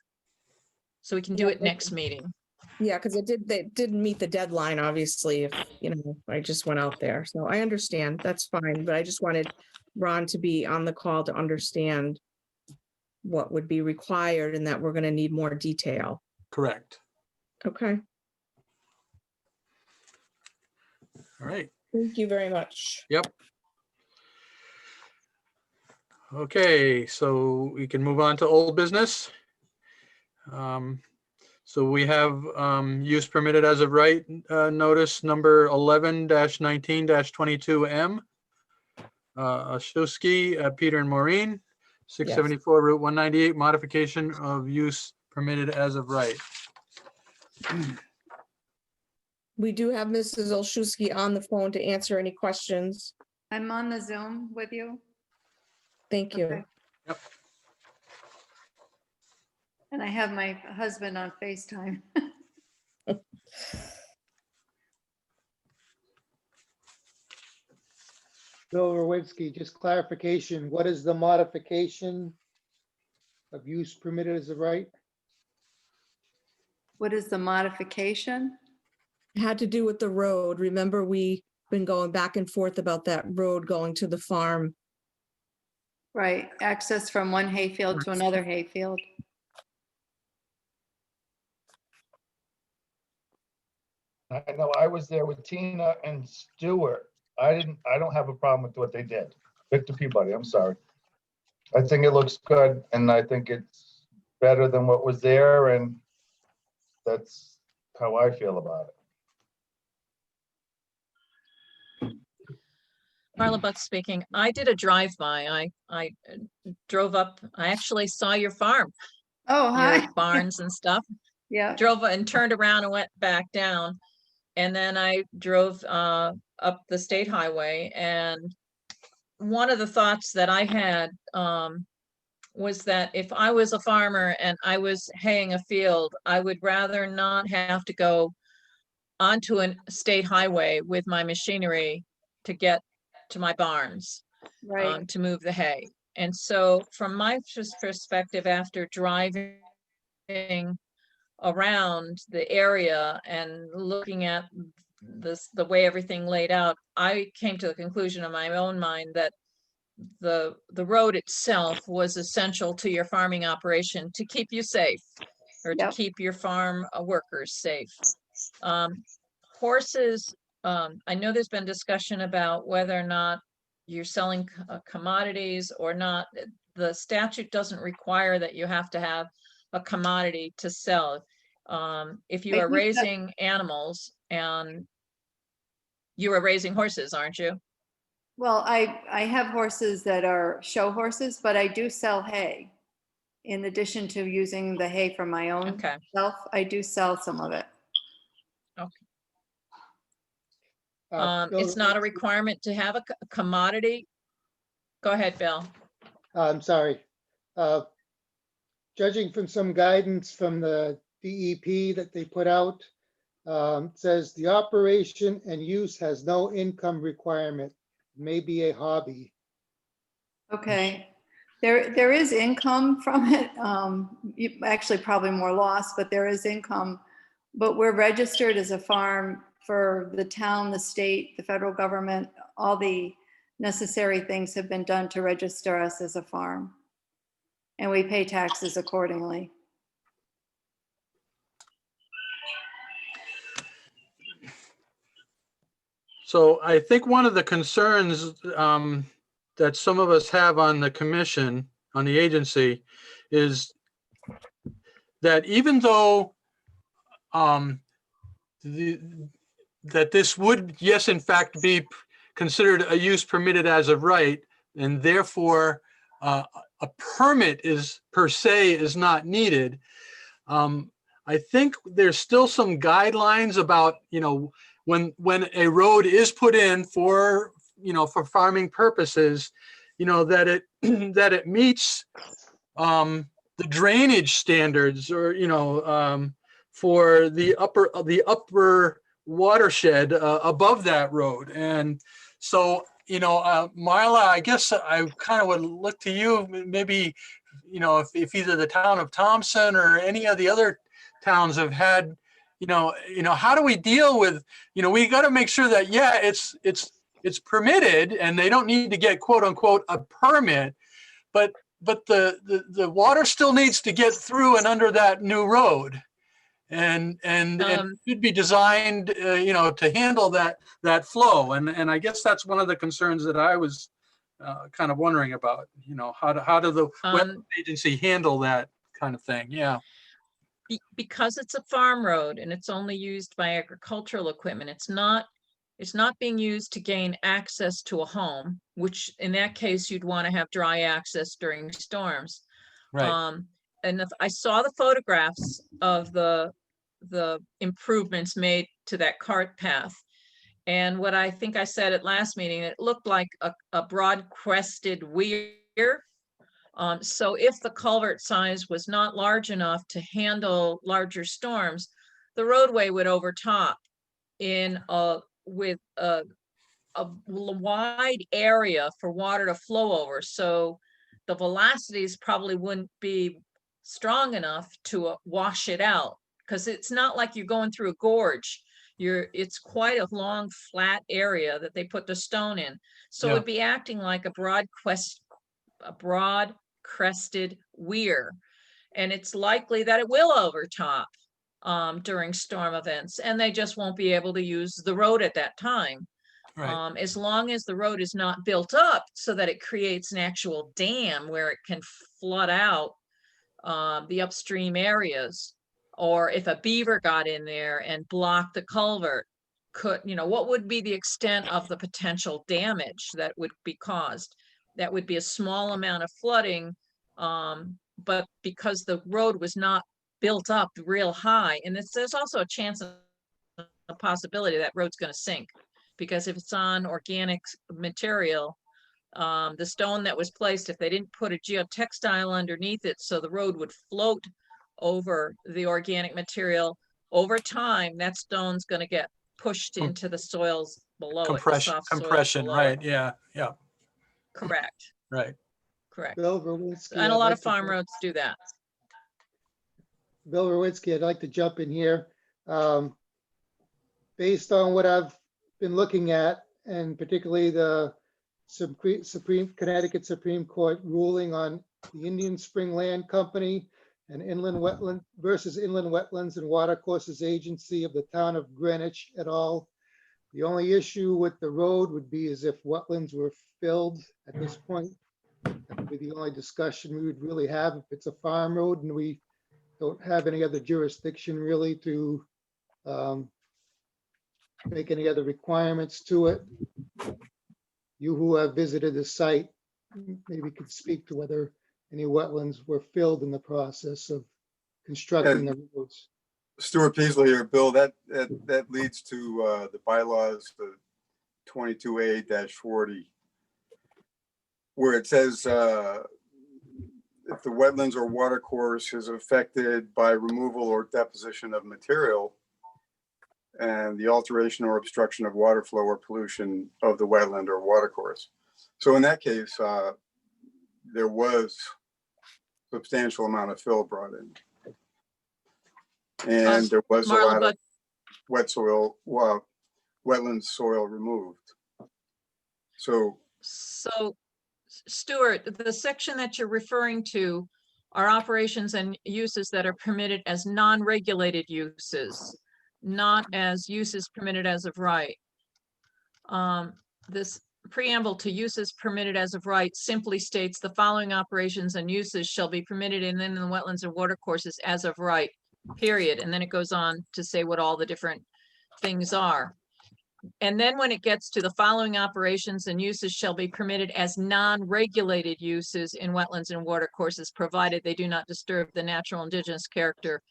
So we can do Yeah, it next meeting. Yeah, because they didn't meet the deadline, obviously, if, I just went out there. So I understand, that's fine, but I just wanted Ron to be on the call to understand what would be required and that we're gonna need more detail. Correct. Okay, All right. thank you very much. Yep. Okay, so we can move on to old business. So we have use permitted as of right notice number 11-19-22M. Oshowski, Peter and Maureen, 674 Route 198, modification of use permitted as of right. We do have Mrs. Olszewski on the phone to answer any questions. I'm on the Zoom with you. Thank you. Okay. Yep. And I have my husband on FaceTime. Bill Rowinski, just clarification, what is the modification of use permitted as a right? What is the modification? Had to do with the road. Remember, we been going back and forth about that road going to the farm. Right, access from one hayfield to another hayfield. I know I was there with Tina and Stuart. I don't have a problem with what they did. Victor Peabody, I'm sorry. I think it looks good and I think it's better than what was there and that's how I feel about it. Marla Butts speaking. I did a drive-by. I drove up, I actually saw your farm, Oh, your hi. barns and stuff. Yeah, Drove and turned around and went back down. And then I drove up the state highway. And one of the thoughts that I had was that if I was a farmer and I was haying a field, I would rather not have to go onto a state highway with my machinery to get to my barns, right. to move the hay. And so from my perspective, after driving around the area and looking at the way everything laid out, I came to the conclusion in my own mind that the road itself was essential to your farming operation to keep you safe or to Yep. keep your farm workers safe. Horses, I know there's been discussion about whether or not you're selling commodities or not. The statute doesn't require that you have to have a commodity to sell. If you I are think that- raising animals and you are raising horses, aren't you? Well, I have horses that are show horses, but I do sell hay. In addition to using the hay for my own Okay. self, I do sell some of it. Bill It's not a Rowinski- requirement to have a commodity. Go ahead, Bill. I'm sorry. Judging from some guidance from the DEP that they put out, it says the operation and use has no income requirement, may be a hobby. Okay. There is income from it. Actually, probably more loss, but there is income. But we're registered as a farm for the town, the state, the federal government. All the necessary things have been done to register us as a farm. and we pay taxes accordingly. So I think one of the concerns that some of us have on the commission, on the agency, is that even though that this would, yes, in fact, be considered a use permitted as of right, and therefore a permit is per se is not needed. I think there's still some guidelines about, when a road is put in for, for farming purposes, that it that it meets the drainage standards, or for the upper watershed above that road. And so, Marla, I guess I kind of would look to you, maybe, if either the town of Thompson or any of the other towns have had, how do we deal with, we got to make sure that, yeah, it's permitted and they don't need to get quote unquote a permit, but the water still needs to get through and under that new road, and it should be designed, to handle that flow. And I guess that's one of the concerns that I was kind of wondering about. How do the wetland agency handle that kind of thing? Yeah. Because it's a farm road and it's only used by agricultural equipment, it's not being used to gain access to a home, which in that case, you'd want to have dry access during storms. Right. And if I saw the photographs of the improvements made to that cart path. And what I think I said at last meeting, it looked like a broad crested weir. So if the culvert size was not large enough to handle larger storms, the roadway would overtop with a wide area for water to flow over. So the velocities probably wouldn't be strong enough to wash it out, because it's not like you're going through a gorge. It's quite a long flat area that they put the stone in. So Yeah. it'd be acting like a broad crested weir. And it's likely that it will overtop during storm events, and they just won't be able to use the road at that time. Right. As long as the road is not built up so that it creates an actual dam where it can flood out the upstream areas, or if a beaver got in there and blocked the culvert, what would be the extent of the potential damage that would be caused? That would be a small amount of flooding, but because the road was not built up real high, and there's also a chance of a possibility that road's going to sink, because if it's on organic material, the stone that was placed, if they didn't put a geotextile underneath it so the road would float over the organic material, over time, that stone's going to get pushed into the soils below it, the soft soils Compression. below Right. it. Yeah. Yeah. Correct. Right. Correct. Bill Rowinski, And a I'd lot like of to farm jump- roads do that. Bill Rowinski, I'd like to jump in here. Based on what I've been looking at, and particularly the Connecticut Supreme Court ruling on the Indian Spring Land Company and Inland Wetland versus Inland Wetlands and Watercourses Agency of the Town of Greenwich et al. The only issue with the road would be as if wetlands were filled at this point. That would be the only discussion we would really have if it's a farm road and we don't have any other jurisdiction really to make any other requirements to it. You who have visited the site maybe could speak to whether any wetlands were filled in the process of constructing the roads. Stuart Peasley here, Bill, that leads to the bylaws, the 22A-40, where it says if the wetlands or water course is affected by removal or deposition of material and the alteration or obstruction of water flow or pollution of the wetland or water course. So in that case, there was substantial amount of fill brought in. And there was a lot of wet soil, wetland soil removed. So Stuart, the section that you're referring to are operations and uses that are permitted as non-regulated uses, not as uses permitted as of right. This preamble to uses permitted as of right simply states the following operations and uses shall be permitted in inland wetlands and watercourses as of right, period. And then it goes on to say what all the different things are. And then when it gets to the following operations and uses shall be permitted as non-regulated uses in wetlands and watercourses, provided they do not disturb the natural indigenous character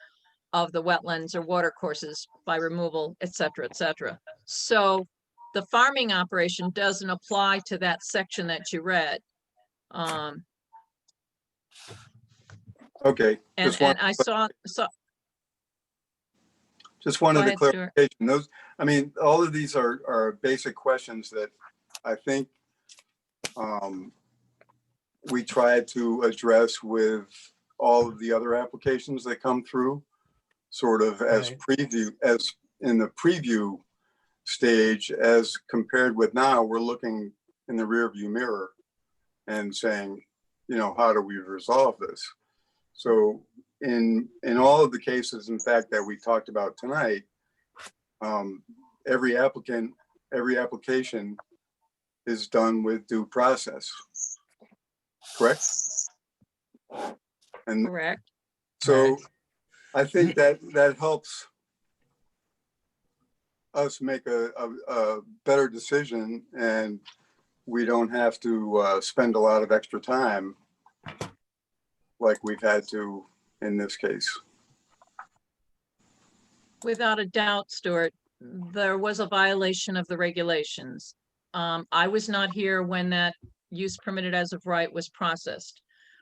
of the wetlands or watercourses by removal, et cetera, et cetera. So the farming operation doesn't apply to that section that you read. Okay. And I saw, Just wanted Go the ahead, Stuart. clarification. Those, I mean, all of these are basic questions that I think we tried to address with all of the other applications that come through, sort of as Right. preview, as in the preview stage, as compared with now, we're looking in the rearview mirror and saying, you know, how do we resolve this? So in all of the cases, in fact, that we talked about tonight, every application is done with due process, correct? And correct. so I think that helps us make a better decision, and we don't have to spend a lot of extra time like we've had to in this case. Without a doubt, Stuart, there was a violation of the regulations. I was not here when that use permitted as of right was processed,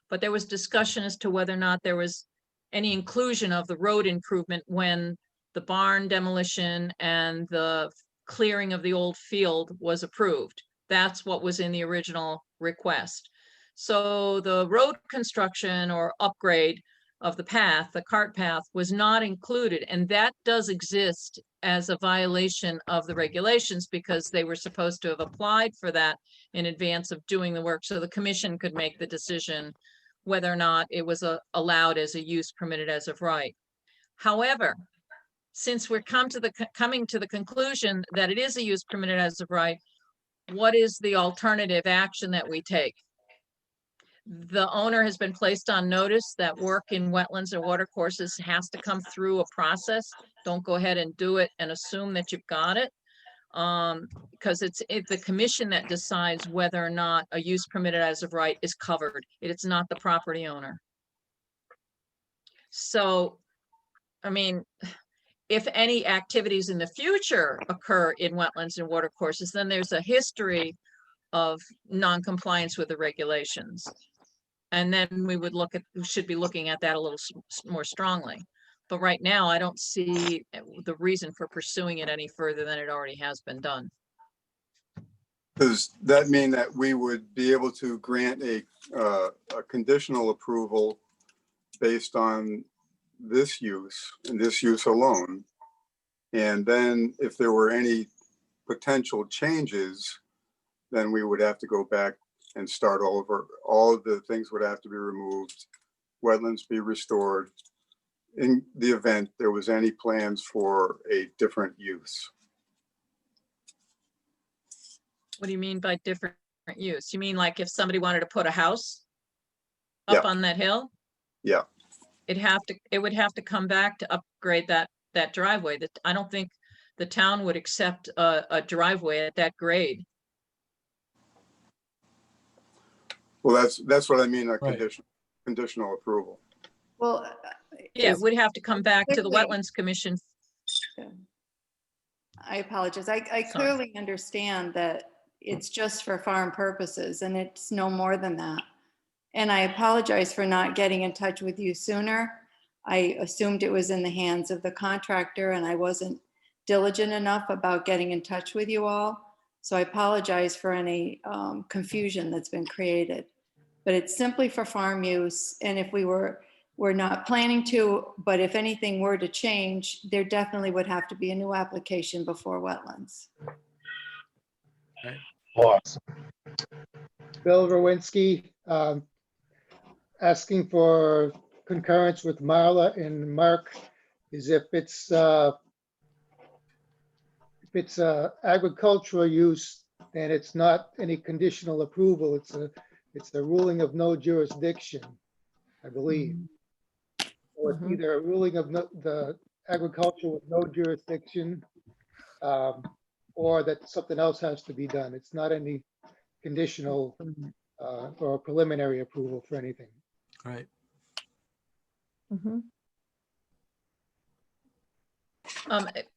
but there was discussion as to whether or not there was any inclusion of the road improvement when the barn demolition and the clearing of the old field was approved. That's what was in the original request. So the road construction or upgrade of the path, the cart path, was not included, and that does exist as a violation of the regulations because they were supposed to have applied for that in advance of doing the work, so the commission could make the decision whether or not it was allowed as a use permitted as of right. However, since we're coming to the conclusion that it is a use permitted as of right, what is the alternative action that we take? The owner has been placed on notice that work in wetlands and watercourses has to come through a process. Don't go ahead and do it and assume that you've got it. Because it's the commission that decides whether or not a use permitted as of right is covered. It's not the property owner. So, I mean, if any activities in the future occur in wetlands and watercourses, then there's a history of non-compliance with the regulations. And then we should be looking at that a little more strongly. But right now, I don't see the reason for pursuing it any further than it already has been done. Does that mean that we would be able to grant a conditional approval based on this use and this use alone? And then if there were any potential changes, then we would have to go back and start over. All of the things would have to be removed, wetlands be restored in the event there was any plans for a different use. What do you mean by different use? You mean like if somebody wanted to put a house up on that hill? Yeah. It would have to come back to upgrade that driveway. That I don't think the town would accept a driveway at that grade. Well, that's what I mean, a Right. conditional approval. Well. Yeah, it is- would have to come back to the Clearly- Wetlands Commission. I apologize. I Sorry. clearly understand that it's just for farm purposes and it's no more than that. And I apologize for not getting in touch with you sooner. I assumed it was in the hands of the contractor and I wasn't diligent enough about getting in touch with you all. So I apologize for any confusion that's been created. But it's simply for farm use. And if we're not planning to, but if anything were to change, there definitely would have to be a new application before wetlands. Awesome. Bill Rowinski. asking for concurrence with Marla and Mark is if it's agricultural use, and it's not any conditional approval, it's a ruling of no jurisdiction, I believe. Or it's Mhm. either a ruling of the agriculture with no jurisdiction, or that something else has to be done. It's not any conditional or preliminary approval for anything. Right. Mhm.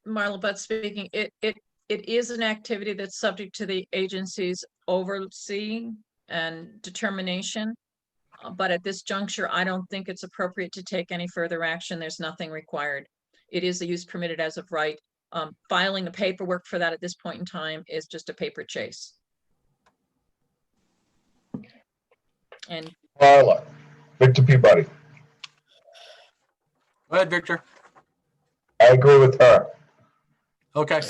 Marla Butt speaking, it is an activity that's subject to the agency's overseeing and determination. But at this juncture, I don't think it's appropriate to take any further action. There's nothing required. It is a use permitted as of right. Filing the paperwork for that at this point in time is just a paper chase. And Marla, Victor Peabody. Go ahead, Victor. I agree with her. Okay.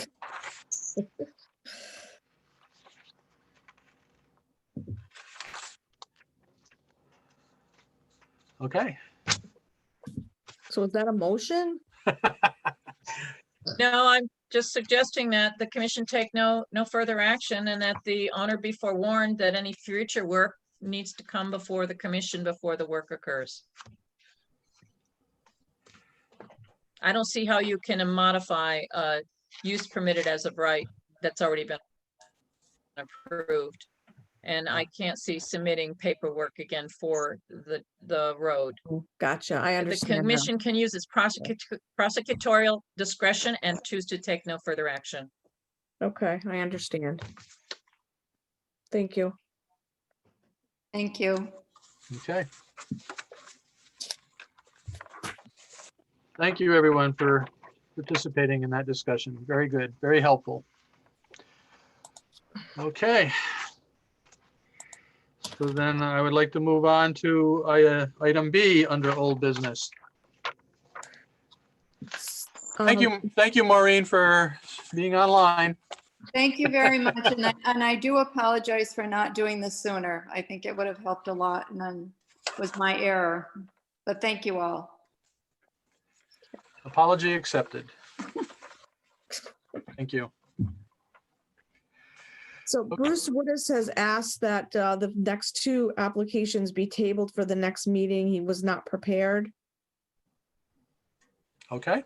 Okay. So is that a motion? no, I'm just suggesting that the commission take no further action and that the owner be forewarned that any future work needs to come before the commission before the work occurs. I don't see how you can modify use permitted as of right that's already been approved. And I can't see submitting paperwork again for the road. Gotcha, I The understand now. commission can use its prosecutorial discretion and choose to take no further action. Okay, I understand. Thank you. Thank you. Okay. Thank you, everyone, for participating in that discussion. Very good, very helpful. Okay. So then I would like to move on to item B under old business. Thank you, Maureen, for being online. Thank you very much. And I do apologize for not doing this sooner. I think it would have helped a lot, and then was my error. But thank you all. Apology accepted. Thank you. So Bruce Wittes has asked that the next two applications be tabled for the next meeting. He was not prepared. Okay.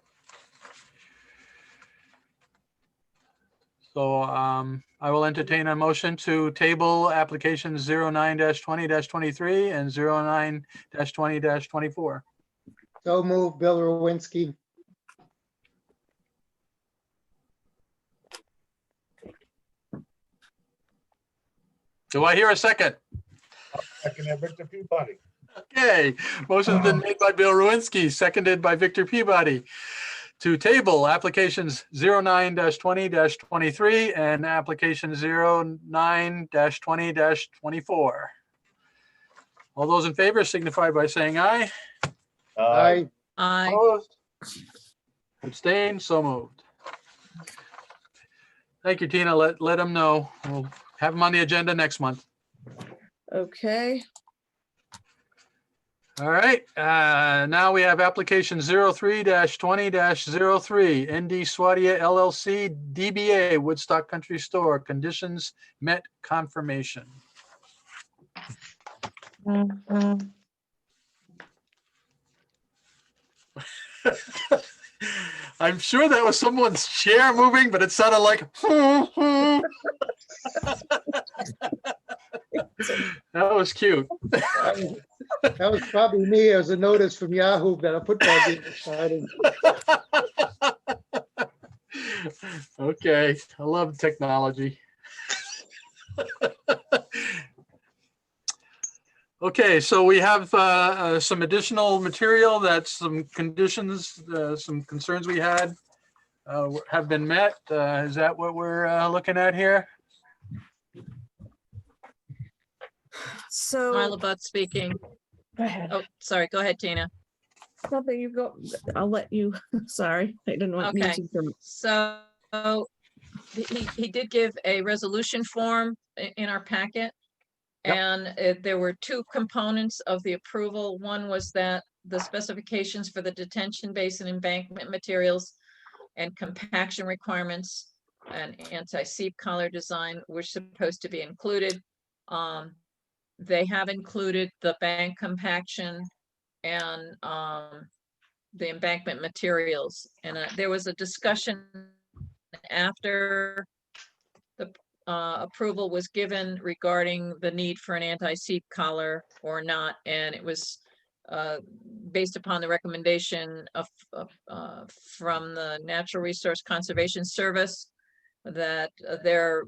So I will entertain a motion to table applications 09-20-23 and 09-20-24. So move, Bill Rowinski. Do I hear a second? Second, Victor Peabody. Okay, motion's been made by Bill Rowinski, seconded by Victor Peabody to table applications 09-20-23 and application 09-20-24. All those in favor signify by saying aye. Aye. I Opposed? Abstain, so moved. Thank you, Tina. Let them know. We'll have them on the agenda next month. Okay, All right, now we have application 03-20-03, ND Swadia LLC, DBA Woodstock Country Store, conditions met confirmation. I'm sure that was someone's chair moving, but it sounded like. That was cute. That was probably me as a notice from Yahoo that a football game was starting. Okay, I love technology. Okay, so we have some additional material that's some conditions, some concerns we had have been met. Is that what we're looking at here? so. Marla Butt speaking. Go ahead. Oh, sorry. Go ahead, Tina. Something you go, I'll let you, sorry, I didn't want me Okay. to. So he did give a resolution form in our packet. Yep. And there were two components of the approval. One was that the specifications for the detention basin embankment materials and compaction requirements and anti-seep collar design were supposed to be included. They have included the bank compaction and the embankment materials. And there was a discussion after the approval was given regarding the need for an anti-seep collar or not. And it was based upon the recommendation of from the Natural Resource Conservation Service that their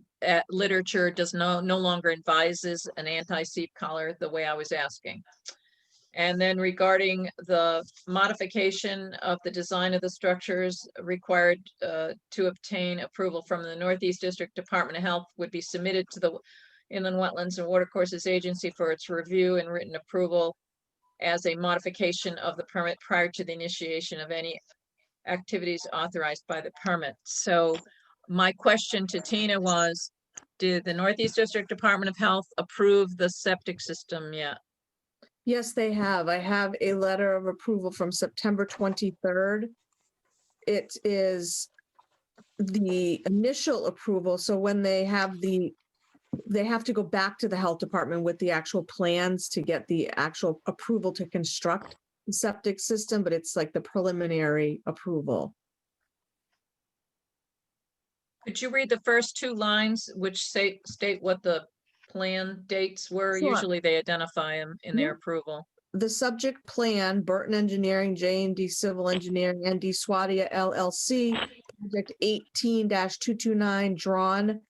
literature does no longer advises an anti-seep collar the way I was asking. And then regarding the modification of the design of the structures required to obtain approval from the Northeast District Department of Health would be submitted to the Inland Wetlands and Watercourses Agency for its review and written approval as a modification of the permit prior to the initiation of any activities authorized by the permit. So my question to Tina was, did the Northeast District Department of Health approve the septic system yet? Yes, they have. I have a letter of approval from September 23rd. It is the initial approval. So when they have to go back to the health department with the actual plans to get the actual approval to construct the septic system, but it's like the preliminary approval. Could you read the first two lines, which state what the plan dates were? Sure. Usually they identify them in their approval. The subject plan, Burton Engineering, J&D Civil Engineering, ND Swadia LLC, project 18-229, drawn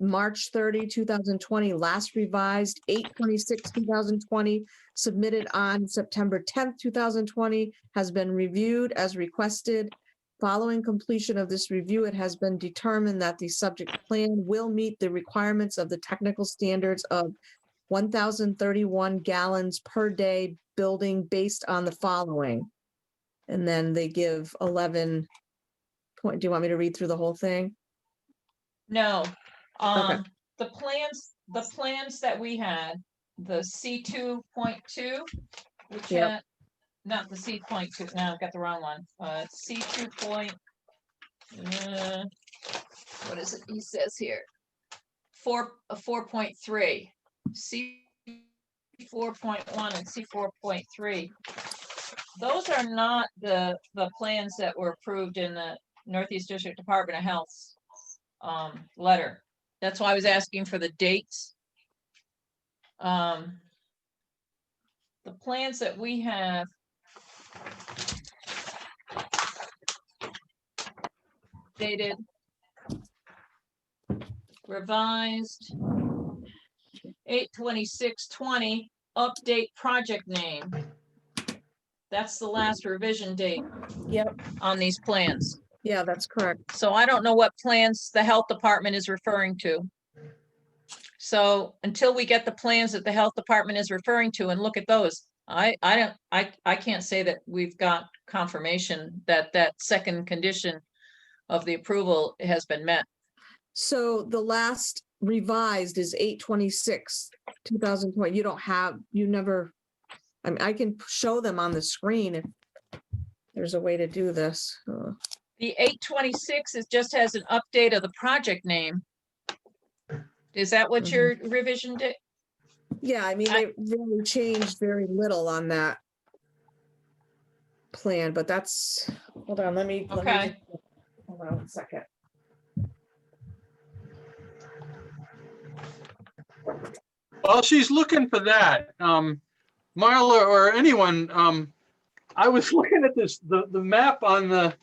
March 30, 2020, last revised 8/26/2020, submitted on September 10th, 2020, has been reviewed as requested. Following completion of this review, it has been determined that the subject plan will meet the requirements of the technical standards of 1,031 gallons per day building based on the following. And then they give 11 point. Do you want me to read through the whole thing? No, Okay. the plans that we had, the C2.2, which Yep. had, not the C.2, no, I've got the wrong one. C2 point, what is it? He says here, 4.3, C4.1 and C4.3. Those are not the plans that were approved in the Northeast District Department of Health's letter. That's why I was asking for the dates. The plans that we have dated revised 8/26/20, update project name. That's the last revision date. Yep. On these plans. Yeah, that's correct. So I don't know what plans the health department is referring to. So until we get the plans that the health department is referring to and look at those, I can't say that we've got confirmation that that second condition of the approval has been met. So the last revised is 8/26/2020. You never, I mean, I can show them on the screen if there's a way to do this. The 8/26 is just has an update of the project name. Is that what your revision did? Yeah, I mean, they really changed very little on that plan, but that's, hold on, let me. Hold on 1 second. While she's looking for that, Marla or anyone, I was looking at the map on the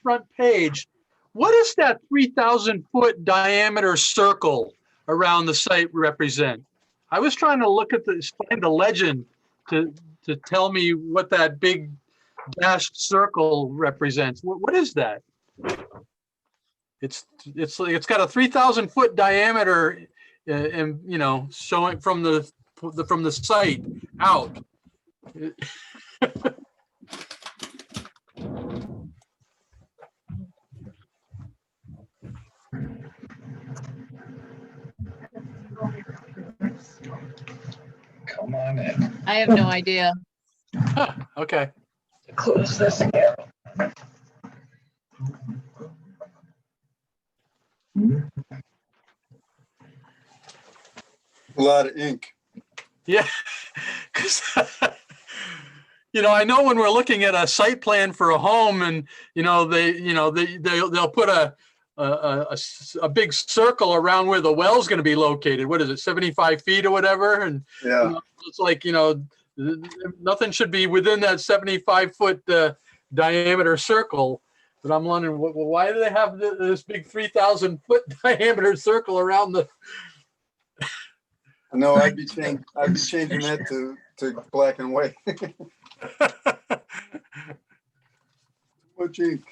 front page. What does that 3,000-foot diameter circle around the site represent? I was trying to look at find the legend to tell me what that big dashed circle represents. What is that? It's got a 3,000-foot diameter, and showing from the site out. Come on in. I have no idea. Huh, okay. Close this here. A lot of ink. Yeah. 'Cause, I know when we're looking at a site plan for a home and, they'll put a big circle around where the well's going to be located. What is it, 75 feet or whatever? And Yeah. it's like, nothing should be within that 75-foot diameter circle. But I'm wondering, why do they have this big 3,000-foot diameter circle around the? No, I'd be changing that to black and white. Much ink.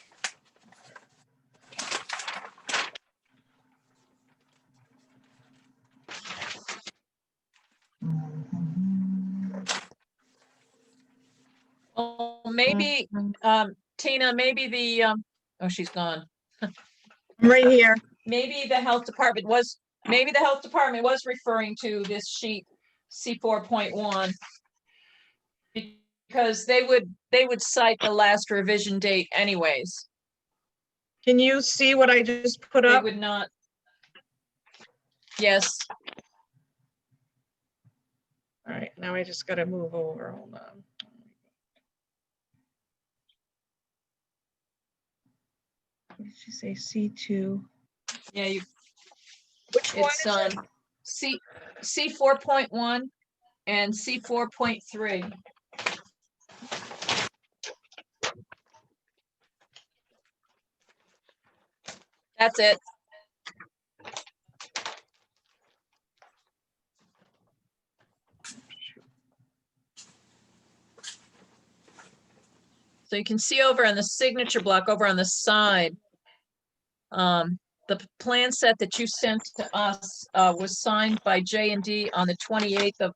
Well, maybe, Tina, maybe oh, she's gone. I'm right here. Maybe the health department was referring to this sheet C4.1. Because they would cite the last revision date anyways. Can you see what I just put They up? would not. Yes, All right, now I just gotta move over, hold on. What did she say, C2? yeah, Which one it's is it? C4.1 and C4.3. That's it. So you can see over on the signature block over on the side, the plan set that you sent to us was signed by J&D on the 28th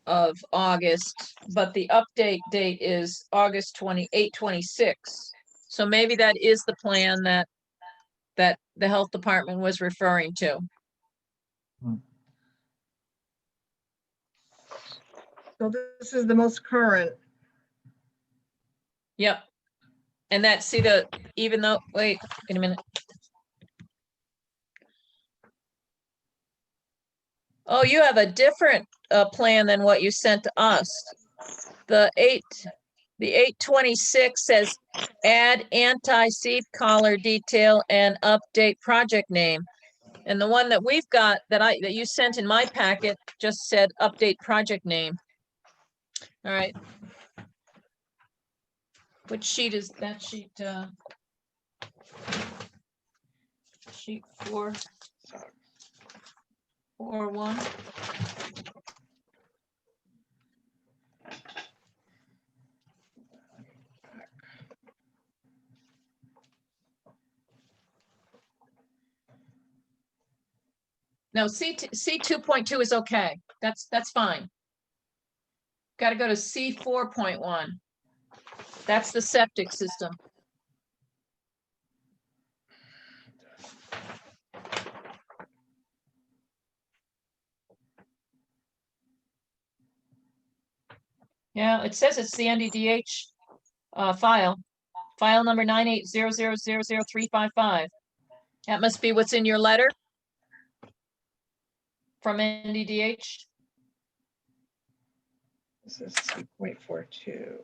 of August, but the update date is August 28, 26. So maybe that is the plan that the health department was referring to. So this is the most current. Yep. And that, even though, wait a minute. Oh, you have a different plan than what you sent to us. The 826 says add anti-seep collar detail and update project name. And the one that we've got that you sent in my packet just said update project name. All right. Which sheet is that sheet? Sheet 441. No, C 2.2 is okay. That's fine. Got to go to C 4.1. That's the septic system. Yeah, it says it's the NDDH file number 980000355. That must be what's in your letter from NDDH. This is 2.42.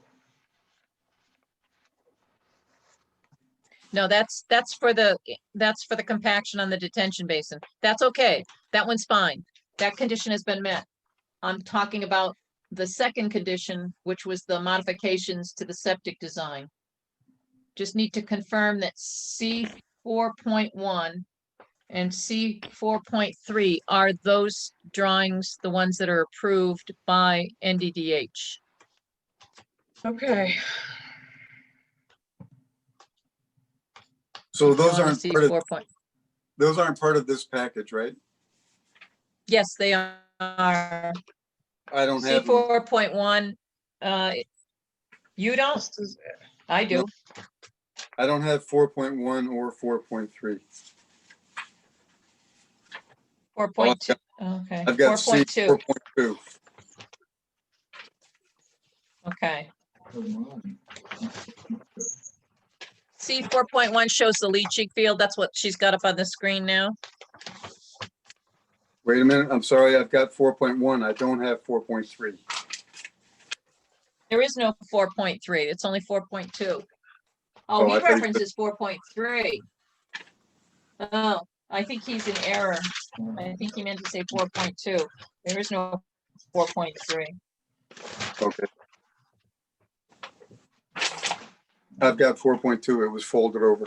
No, that's for the compaction on the detention basin. That's okay. That one's fine. That condition has been met. I'm talking about the second condition, which was the modifications to the septic design. Just need to confirm that C 4.1 and C 4.3 are those drawings, the ones that are approved by NDDH. Okay. So those Drawing aren't C part of, 4 point. those aren't part of this package, right? Yes, they are. I don't C have them. 4.1, you don't? This is it. I do. I don't have 4.1 or 4.3. 4.2. Okay, I've got C 4.2, 4.2. okay. C 4.1 shows the leaching field. That's what she's got up on the screen now. Wait a minute, I'm sorry, I've got 4.1. I don't have 4.3. There is no 4.3. It's only 4.2. Oh, Oh, he I thought you references 4.3. Oh, I think he's in error. I think he meant to say 4.2. There is no 4.3. Okay. I've got 4.2. It was folded over.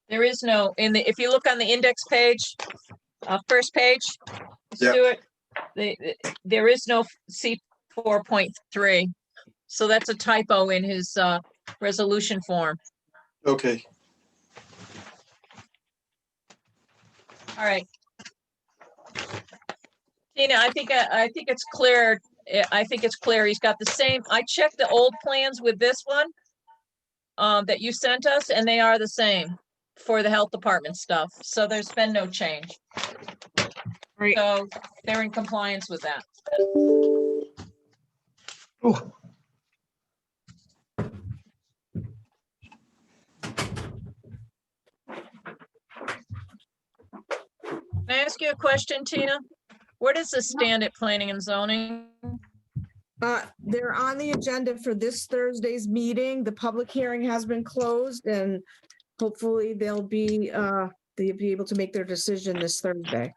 There is no, if you look on the index page, first page, Yeah. Stuart, there is no C 4.3. So that's a typo in his resolution form. Okay. All right. Tina, I think it's clear. I think it's clear. He's got the same. I checked the old plans with this one that you sent us, and they are the same for the health department stuff. So there's been no change. Great. So they're in compliance with that. Can I ask you a question, Tina? Where does this stand at planning and zoning? They're on the agenda for this Thursday's meeting. The public hearing has been closed and hopefully they'll be able to make their decision this Thursday.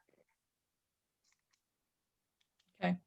Okay.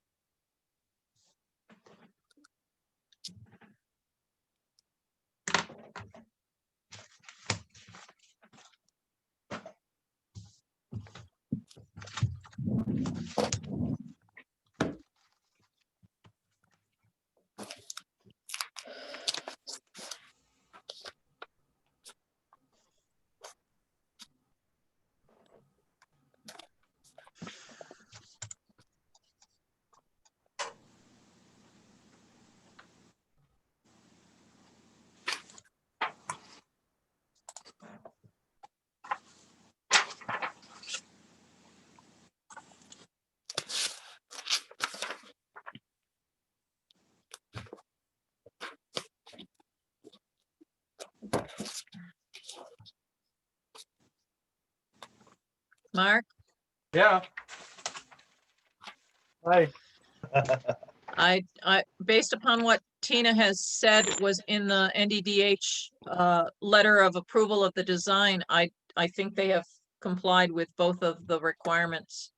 Mark, Yeah. Hi. based upon what Tina has said was in the NDDH letter of approval of the design, I think they have complied with both of the requirements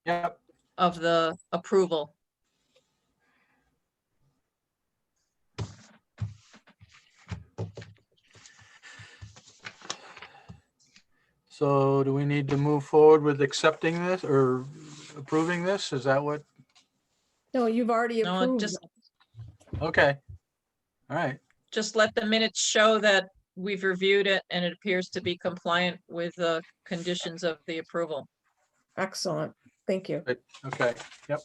Yep. of the approval. So do we need to move forward with accepting this or approving this? Is that what? No, you've already No, approved. just Okay. All right. let the minutes show that we've reviewed it and it appears to be compliant with the conditions of the approval. Excellent. Thank you. Good. Okay. Yep.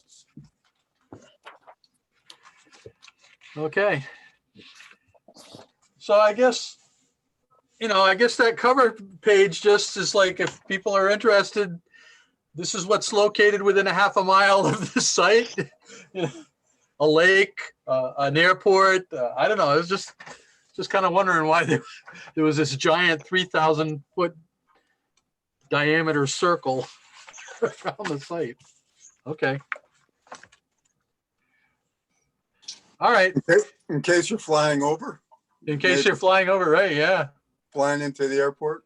Okay. So I guess, that cover page just is like, if people are interested, this is what's located within a half a mile of the site. A lake, an airport. I don't know. I was just kind of wondering why there was this giant 3,000 foot diameter circle around the site. Okay. All right. In case you're flying over, In case Maybe. you're flying over, right? Yeah. flying into the airport.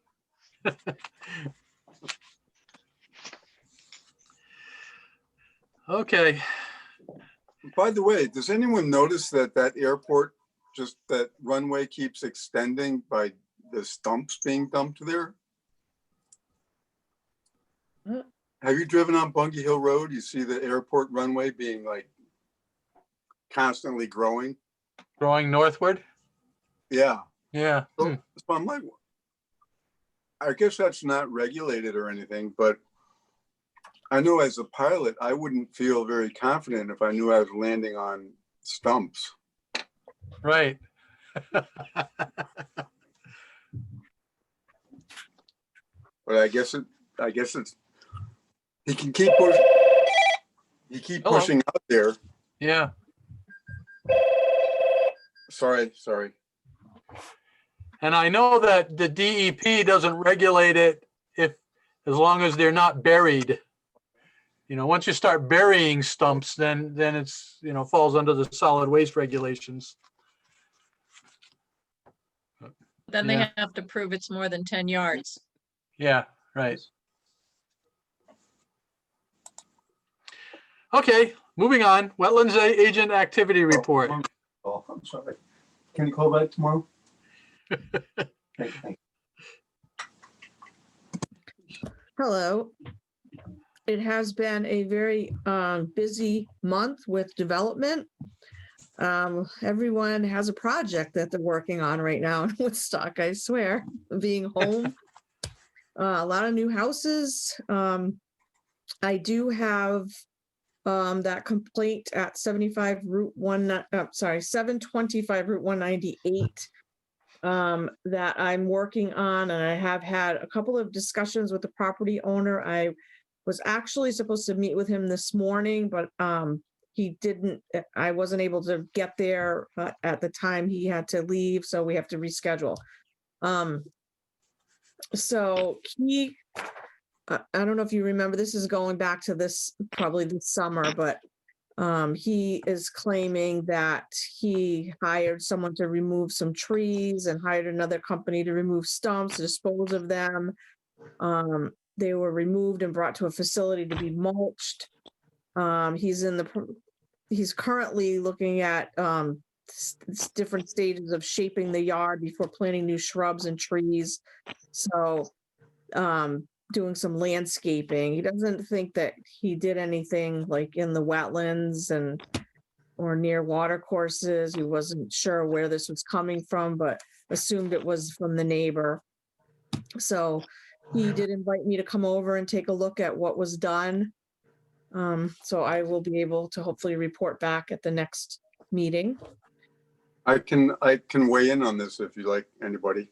Okay. By the way, does anyone notice that airport, just that runway keeps extending by the stumps being dumped there? Huh? Have you driven on Bungie Hill Road? You see the airport runway being like constantly growing. Growing northward. Yeah. Yeah. So I'm like, I guess that's not regulated or anything, but I know as a pilot, I wouldn't feel very confident if I knew I was landing on stumps. Right. But I guess it's, he can keep pushing, Hello. pushing out there. Yeah, Sorry. and I know that the DEP doesn't regulate it if, as long as they're not buried. You know, once you start burying stumps, then it's, you know, falls under the solid waste regulations. Then they Yeah. have to prove it's more than 10 yards. Yeah, right. Okay, moving on. Wetlands Agent Activity Report. Oh, I'm sorry. Can you call back tomorrow? Thank you. Hello. It has been a very busy month with development. Everyone has a project that they're working on right now in Woodstock, I swear, being home. A lot of new houses. I do have that complaint at 75 Route 725 Route 198 that I'm working on, and I have had a couple of discussions with the property owner. I was actually supposed to meet with him this morning, but he didn't, I wasn't able to get there at the time he had to leave, so we have to reschedule. So he, I don't know if you remember, this is going back to this, probably this summer, but he is claiming that he hired someone to remove some trees and hired another company to remove stumps, dispose of them. They were removed and brought to a facility to be mulched. He's currently looking at different stages of shaping the yard before planting new shrubs and trees. So doing some landscaping. He doesn't think that he did anything like in the wetlands and or near water courses. He wasn't sure where this was coming from, but assumed it was from the neighbor. So he did invite me to come over and take a look at what was done. So I will be able to hopefully report back at the next meeting. I can weigh in on this if you like, anybody.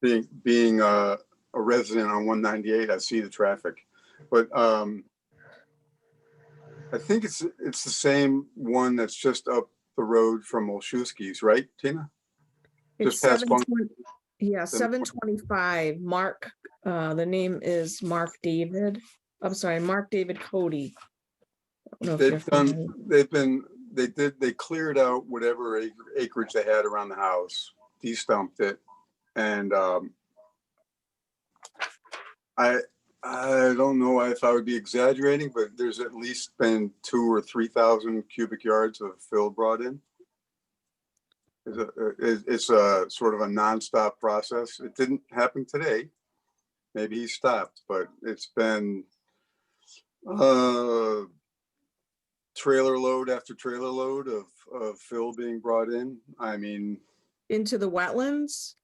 Being a resident on 198, I see the traffic, but I think it's the same one that's just up the road from Olszewski's, right, Tina? It's Just past 720, yeah, 725. Mark, the name is Mark David. I'm sorry, Mark David Cody. I don't know if you're familiar. They cleared out whatever acreage they had around the house, de-stumped it, and I don't know if I would be exaggerating, but there's at least been 2,000 or 3,000 cubic yards of fill brought in. It's a sort of a nonstop process. It didn't happen today. Maybe he stopped, but it's been trailer load after trailer load of fill being brought in. I mean, Into the wetlands?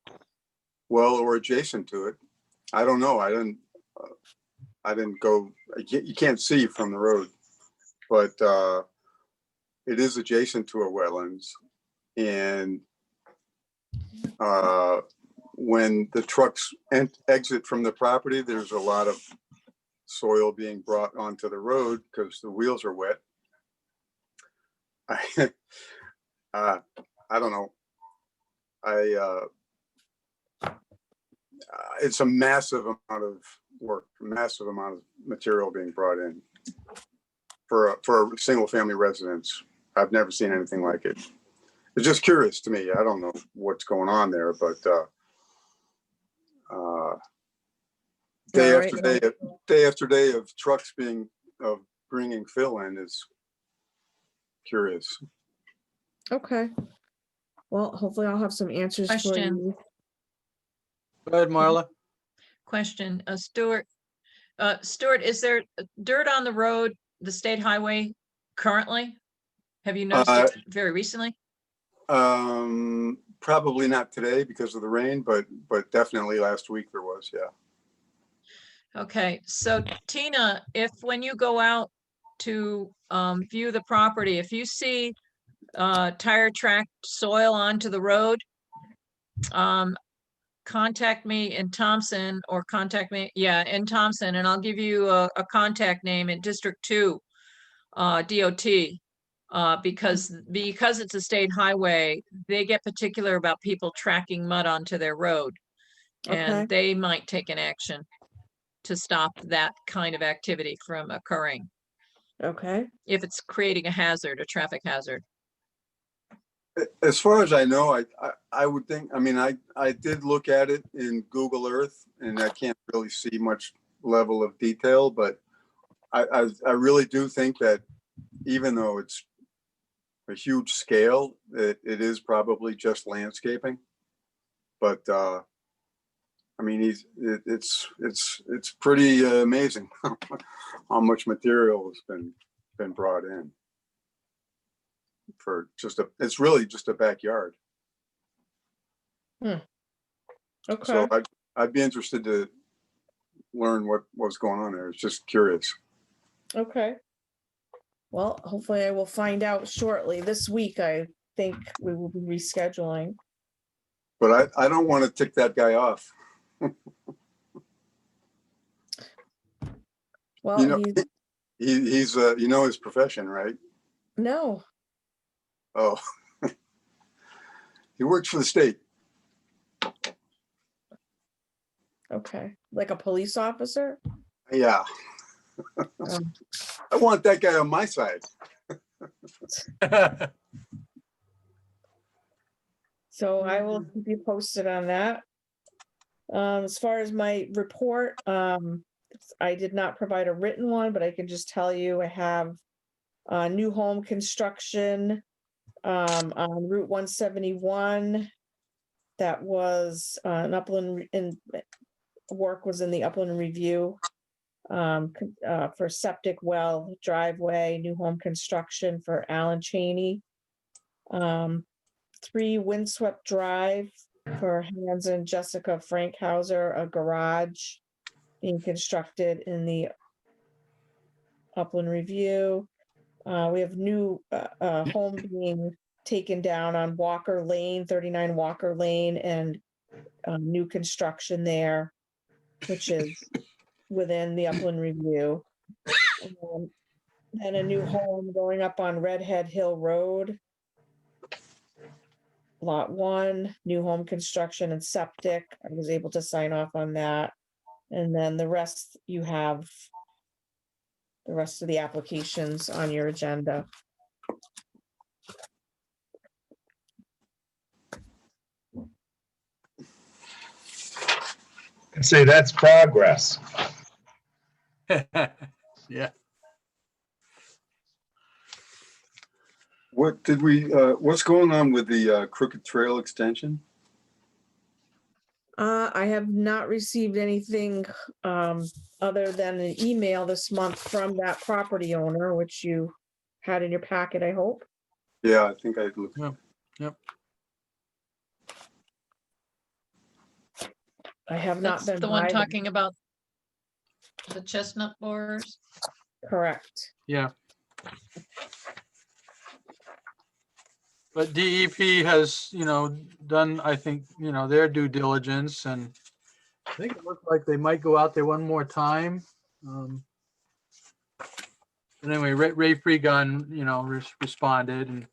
well, or adjacent to it. I don't know. I didn't go. You can't see from the road, but it is adjacent to a wetlands, and when the trucks exit from the property, there's a lot of soil being brought onto the road because the wheels are wet. I don't know. It's a massive amount of work, massive amount of material being brought in for a single family residence. I've never seen anything like it. It's just curious to me. I don't know what's going on there, but day after day of trucks bringing fill in is curious. Okay. Well, hopefully I'll have some answers for Question. you. Go ahead, Marla. Question, Stuart. Stuart, is there dirt on the road, the state highway currently? Have you noticed it very recently? Probably not today because of the rain, but definitely last week there was, yeah. Okay, so Tina, if when you go out to view the property, if you see tire track soil onto the road, contact me in Thompson or contact me, in Thompson, and I'll give you a contact name in District 2, DOT. Because it's a state highway, they get particular about people tracking mud onto their road. Okay. And they might take an action to stop that kind of activity from occurring Okay. if it's creating a hazard, a traffic hazard. As far as I know, I would think, I mean, I did look at it in Google Earth and I can't really see much level of detail, but I really do think that even though it's a huge scale, it is probably just landscaping. But I mean, it's pretty amazing how much material has been brought in for it's really just a backyard. Okay. So I'd be interested to learn what was going on there. It's just curious. Okay. Well, hopefully I will find out shortly. This week, I think we will be rescheduling. But I don't want to tick that guy off. Well, You know, he's you know his profession, right? no. Oh, he works for the state. Okay. Like a police officer? Yeah, Um, I want that guy on my side. So I will keep you posted on that. As far as my report, I did not provide a written one, but I can just tell you I have new home construction on Route 171. That was an upland work was in the upland review for septic well, driveway, new home construction for Alan Cheney. 3 Windswept Drive for Hans and Jessica Frankhauser, a garage being constructed in the upland review. We have new home being taken down on Walker Lane, 39 Walker Lane, and new construction there, which is within the upland review. Then a new home going up on Redhead Hill Road. Lot 1, new home construction and septic. I was able to sign off on that. And then the rest, you have the rest of the applications on your agenda. I'd say that's progress. Yeah. What's going on with the Crooked Trail extension? I have not received anything other than an email this month from that property owner, which you had in your packet, I hope. Yeah, I think I looked. Yep. I have not That's been the one by them. talking about the chestnut borers. Correct. Yeah. But DEP has, done, I think, their due diligence, and I think it looks like they might go out there one more time. But anyway, Ray Freegun, responded, and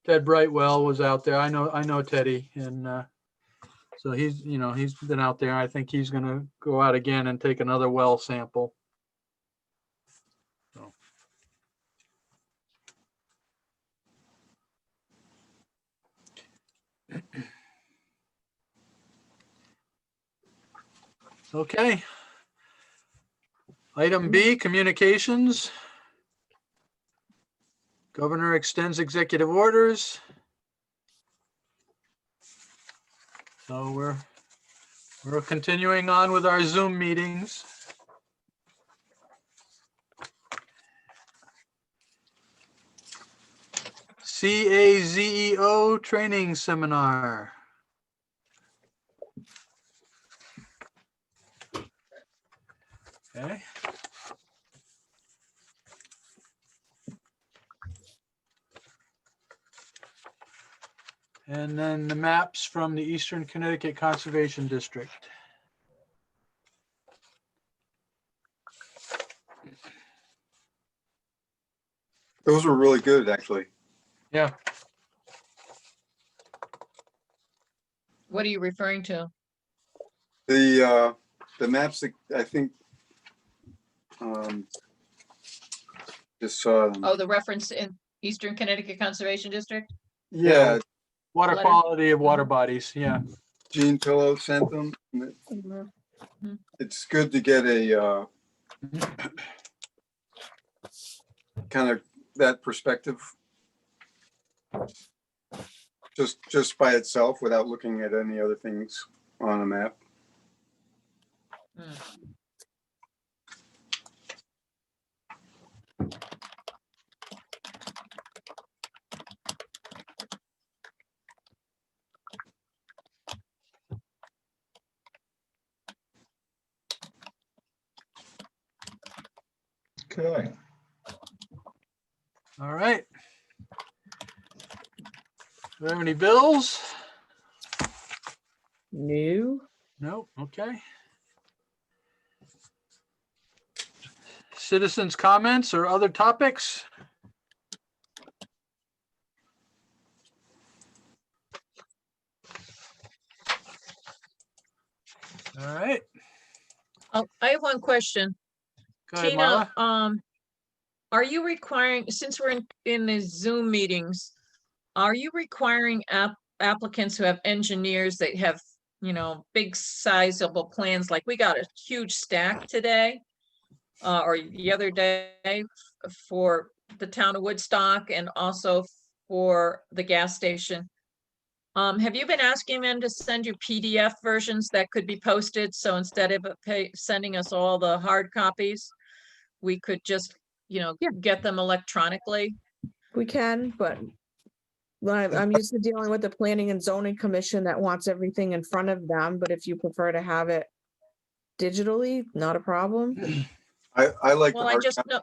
Ted Brightwell was out there. I know Teddy, and so he's been out there. I think he's gonna go out again and take another well sample. So. Okay. Item B, communications. Governor extends executive orders. So we're continuing on with our Zoom meetings. CAZEO training seminar. Okay. And then the maps from the Eastern Connecticut Conservation District. Those were really good, actually. Yeah, What are you referring to? The maps that I think just saw them. Oh, the reference in Eastern Connecticut Conservation District? Yeah, water Letter? quality of water bodies, yeah. Gene Pillow sent them. It's good to get a kind of that perspective just by itself without looking at any other things on a map. Hmm. Okay. All right. Do we have any bills? No. No, okay. Citizens' comments or other topics? All right. Oh, I have one question. Go ahead, Tina, Marla. are you requiring, since we're in the Zoom meetings, are you requiring applicants who have engineers that have, big sizable plans? Like we got a huge stack today, or the other day for the town of Woodstock and also for the gas station. Have you been asking them to send you PDF versions that could be posted? So instead of sending us all the hard copies, we could just, Yeah. get them electronically? We can, but I'm used to dealing with the Planning and Zoning Commission that wants everything in front of them, but if you prefer to have it digitally, not a problem. I like the Well, I hard just copy. know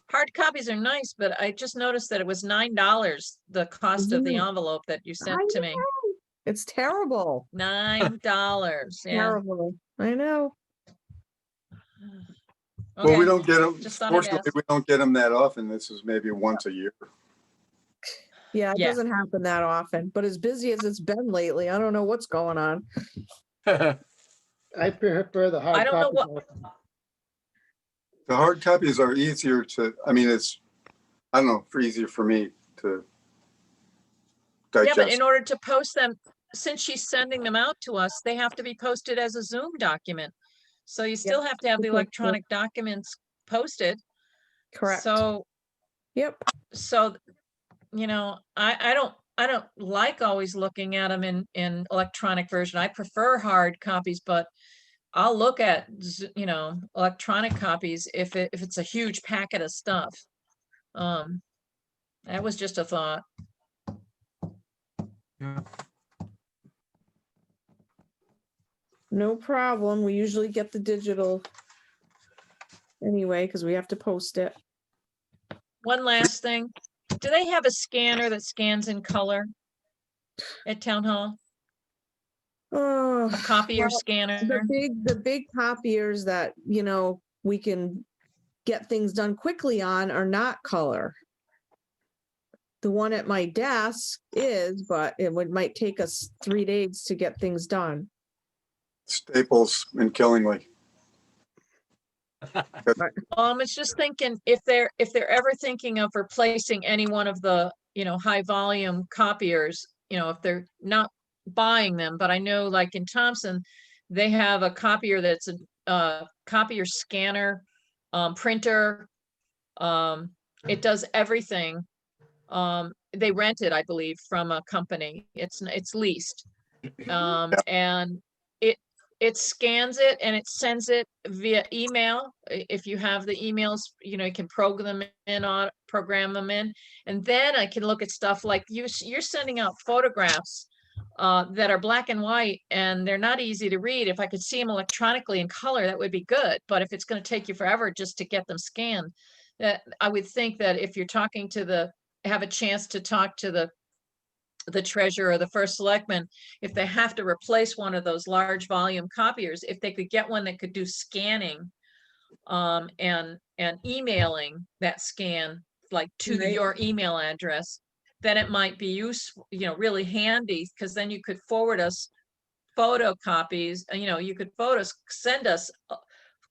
hard copies are nice, but I just noticed that it was $9, the cost of the Mhm. envelope that you sent I to me. It's terrible. $9, yeah. Terrible. I know. Well, we Okay, don't get them, just thought I'd fortunately, ask. we don't get them that often. This is maybe once a year. Yeah, it Yeah. doesn't happen that often, but as busy as it's been lately, I don't know what's going on. I prefer the I hard don't know copy. what, The hard copies are easier to, I mean, I don't know, easier for me to yeah, but digest. in order to post them, since she's sending them out to us, they have to be posted as a Zoom document. So you still have to have the Okay, electronic documents posted. Correct. So, Yep. I don't like always looking at them in electronic version. I prefer hard copies, but I'll look at, electronic copies if it's a huge packet of stuff. That was just a thought. Yeah. No problem. We usually get the digital anyway, because we have to post it. One last thing. Do they have a scanner that scans in color at Town Hall? Oh, A copier well, scanner? the big copiers that, we can get things done quickly on are not color. The one at my desk is, but might take us 3 days to get things done. Staples and Killingly. I was just thinking if they're ever thinking of replacing any one of the, high volume copiers, if they're not buying them, but I know like in Thompson, they have a copier that's a copier scanner, printer. It does everything. They rent it, I believe, from a company. It's leased. And it scans it and it sends it via email. If you have the emails, you can program them in, and then I can look at stuff like you're sending out photographs that are black and white and they're not easy to read. If I could see them electronically in color, that would be good. But if it's going to take you forever just to get them scanned, that I would think that if you're have a chance to talk to the the treasurer or the first selectman, if they have to replace one of those large volume copiers, if they could get one that could do scanning and emailing that scan like to Right. your email address, then it might be useful, really handy, because then you could forward us photocopies, you could send us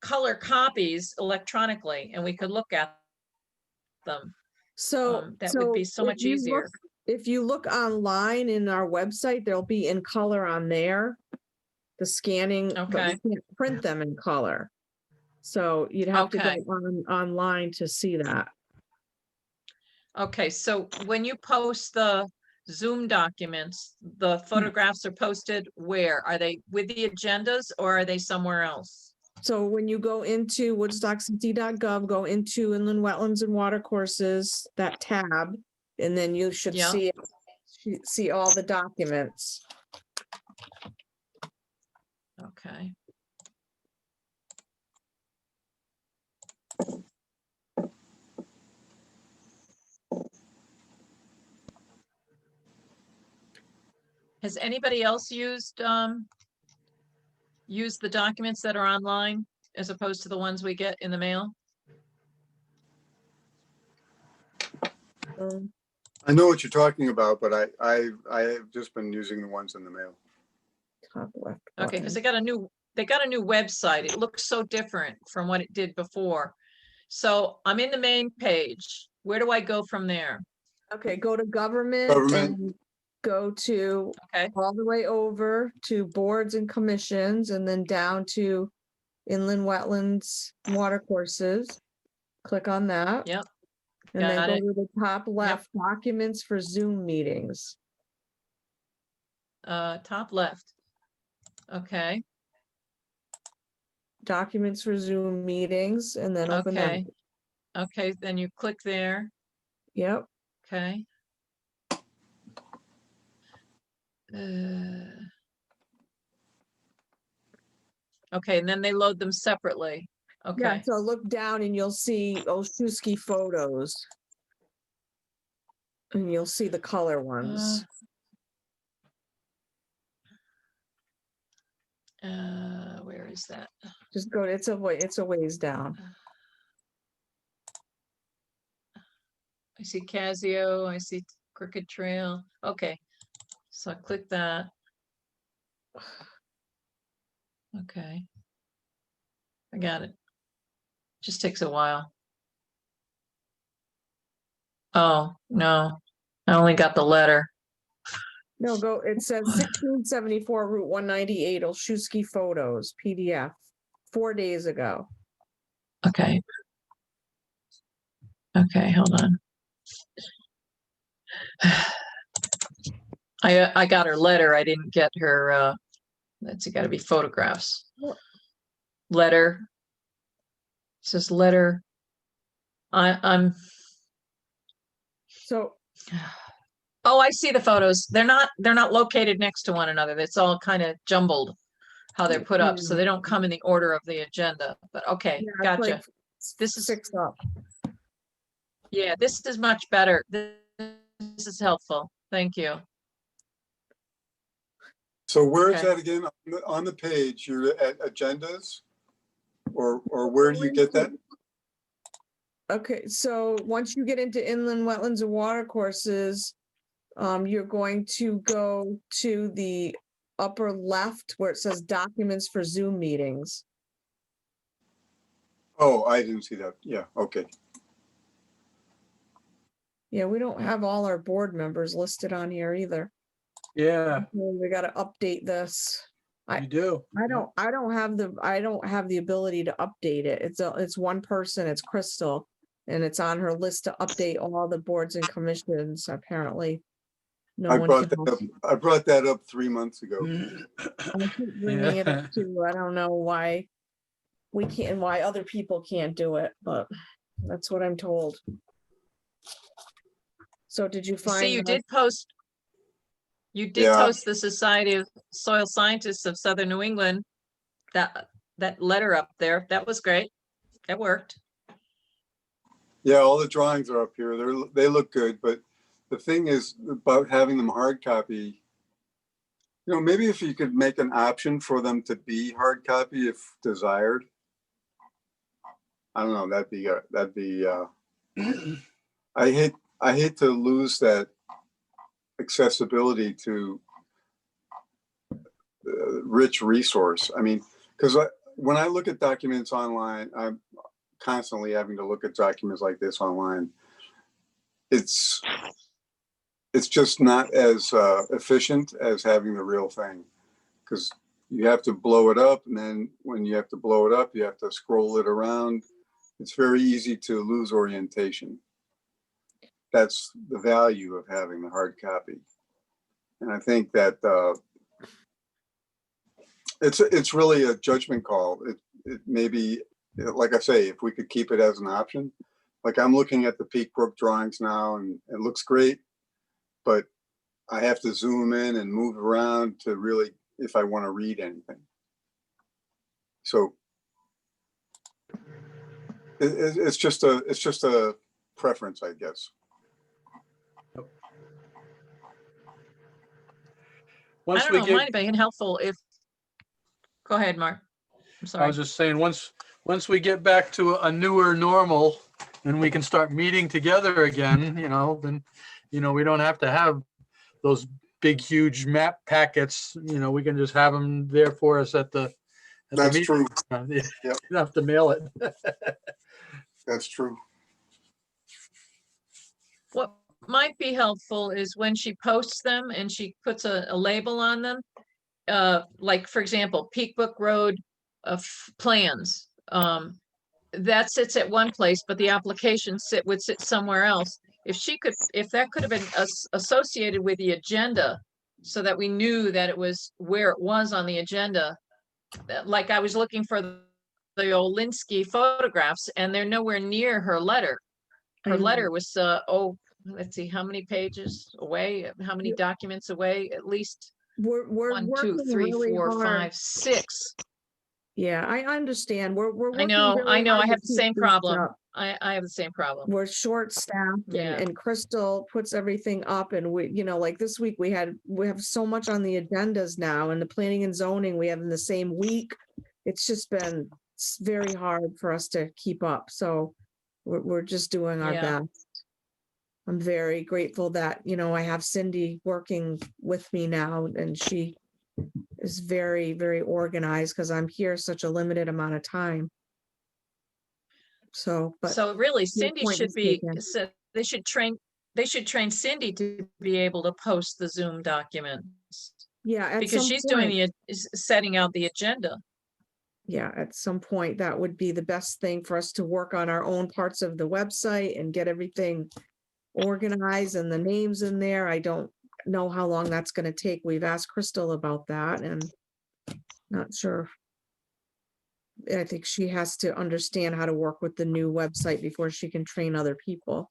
color copies electronically, and we could look at them. So, That would be so so if much you easier. look- If you look online in our website, there'll be in color on there, the scanning, but Okay. we can't print them in color. So you'd have to go Okay. online to see that. Okay, so when you post the Zoom documents, the photographs are posted where? Are they with the agendas or are they somewhere else? So when you go into woodstockcity.gov, go into inland wetlands and watercourses, that tab, and then you should Yeah. see all the documents. Okay. Has anybody else used the documents that are online as opposed to the ones we get in the mail? Um, I know what you're talking about, but I have just been using the ones in the mail. Top left. Okay, because button. they got a new website. It looks so different from what it did before. So I'm in the main page. Where do I go from there? Okay, go to government Government. and go to Okay, all the way over to boards and commissions and then down to inland wetlands, watercourses. Click on that. yep, And then got go it. to the top left, documents for Zoom meetings. Top left. Okay, Documents for Zoom meetings and then open that. okay. Okay, then you click there. Yep. Okay. Okay, and then they load them separately. Yeah, Okay, so look down and you'll see Olszewski photos. And you'll see the color ones. where is that? Just go, it's a ways down. I see Casio, I see Crooked Trail. Okay, so I click that. Okay. I got it. Just takes a while. Oh, no, I only got the letter. No, go, it says 1674 Route 198 Olszewski photos, PDF, 4 days ago. Okay. Okay, hold on. I got her letter. I didn't get her, that's gotta be photographs. Letter. It says letter. I'm, So, oh, I see the photos. They're not located next to one another. It's all kind of jumbled how they're put up, so they don't come in the order of the agenda, but okay, yeah, it's gotcha. like This is, 6 up. yeah, this is much better. This is helpful. Thank you. So where is Okay. that again? On the page, you're at agendas? Or where do you get that? Okay, so once you get into inland wetlands and watercourses, you're going to go to the upper left where it says documents for Zoom meetings. Oh, I didn't see that. Yeah, okay. Yeah, we don't have all our board members listed on here either. Yeah, We gotta update this. you do. I don't have the ability to update it. It's one person, it's Crystal. And it's on her list to update all the boards and commissions, apparently. No I one brought can. that up. I brought that up 3 months ago. I keep bringing it up too. I don't know why we can't, why other people can't do it, but that's what I'm told. So did you find? See, you the- did post Yeah. post the Society of Soil Scientists of Southern New England, that letter up there. That was great. That worked. Yeah, all the drawings are up here. They look good, but the thing is about having them hard copy, maybe if you could make an option for them to be hard copy if desired. I don't know, that'd be, I hate to lose that accessibility to rich resource. I mean, because when I look at documents online, I'm constantly having to look at documents like this online. It's just not as efficient as having the real thing, because you have to blow it up, and then when you have to blow it up, you have to scroll it around. It's very easy to lose orientation. That's the value of having the hard copy. And I think that it's really a judgment call. It may be, like I say, if we could keep it as an option. Like I'm looking at the Peak Brook drawings now, and it looks great, but I have to zoom in and move around to really, if I want to read anything. So it's just a preference, I guess. I Once don't we know, get, might have been helpful if, go ahead, Mark. I'm I sorry. was just saying, once we get back to a newer normal and we can start meeting together again, then, we don't have to have those big, huge map packets. We can just have them there for us at the That's meeting. true. You Yep. don't have to mail it. That's true. What might be helpful is when she posts them and she puts a label on them, like, for example, Peak Brook Road plans. That sits at one place, but the application would sit somewhere else. If that could have been associated with the agenda so that we knew that it was where it was on the agenda. Like I was looking for the Olinsky photographs and they're nowhere near her letter. Her letter was, let's see, how many pages away, how many documents away, at least We're 1, 2, working 3, really 4, hard. 5, 6. Yeah, I understand. We're I working know, really I hard to have the keep same these problem. up. I have the same problem. We're short-staffed Yeah. and Crystal puts everything up and we, like this week we have so much on the agendas now, and the planning and zoning we have in the same week. It's just been very hard for us to keep up. So we're just doing our Yeah. best. I'm very grateful that, I have Cindy working with me now, and she is very, very organized because I'm here such a limited amount of time. So, but So really your Cindy point should is be, taken. so they should train Cindy to be able to post the Zoom documents. Yeah, at Because some she's point, doing setting out the agenda. yeah, at some point, that would be the best thing for us to work on our own parts of the website and get everything organized and the names in there. I don't know how long that's going to take. We've asked Crystal about that and not sure. I think she has to understand how to work with the new website before she can train other people.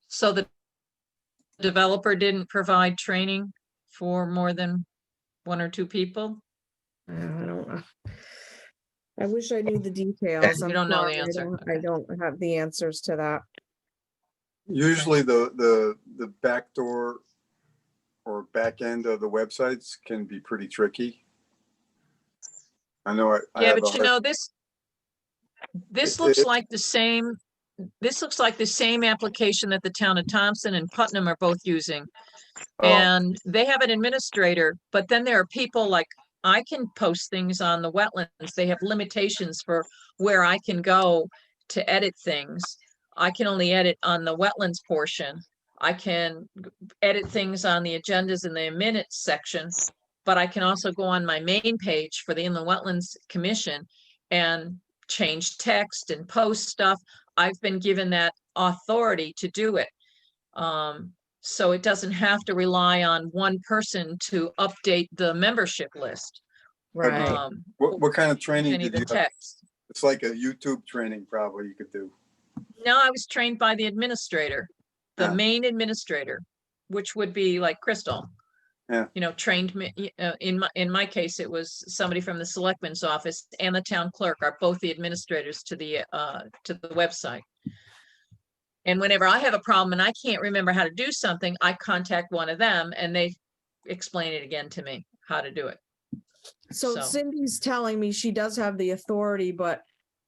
So the developer didn't provide training for more than 1 or 2 people? I don't know. I wish I knew the details. You I'm don't know the sorry, answer. I Okay. don't have the answers to that. Usually the back door or back end of the websites can be pretty tricky. I know I Yeah, have but a hard, this It- looks it- like the same, application that the town of Thompson and Putnam are both using. And they have an administrator, but then there are people like, I can post things on the wetlands. They have limitations for where I can go to edit things. I can only edit on the wetlands portion. I can edit things on the agendas in the minutes section, but I can also go on my main page for the Inland Wetlands Commission and change text and post stuff. I've been given that authority to do it. So it doesn't have to rely on one person to update the membership list. Right. what kind of training Any of did the you have? text. It's like a YouTube training probably you could do. No, I was trained by the administrator, the Yeah. main administrator, which would be like Crystal. Yeah. Trained me, in my case, it was somebody from the selectman's office and the town clerk are both the administrators to the website. And whenever I have a problem and I can't remember how to do something, I contact one of them and they explain it again to me, how to do it. So So- Cindy's telling me she does have the authority, but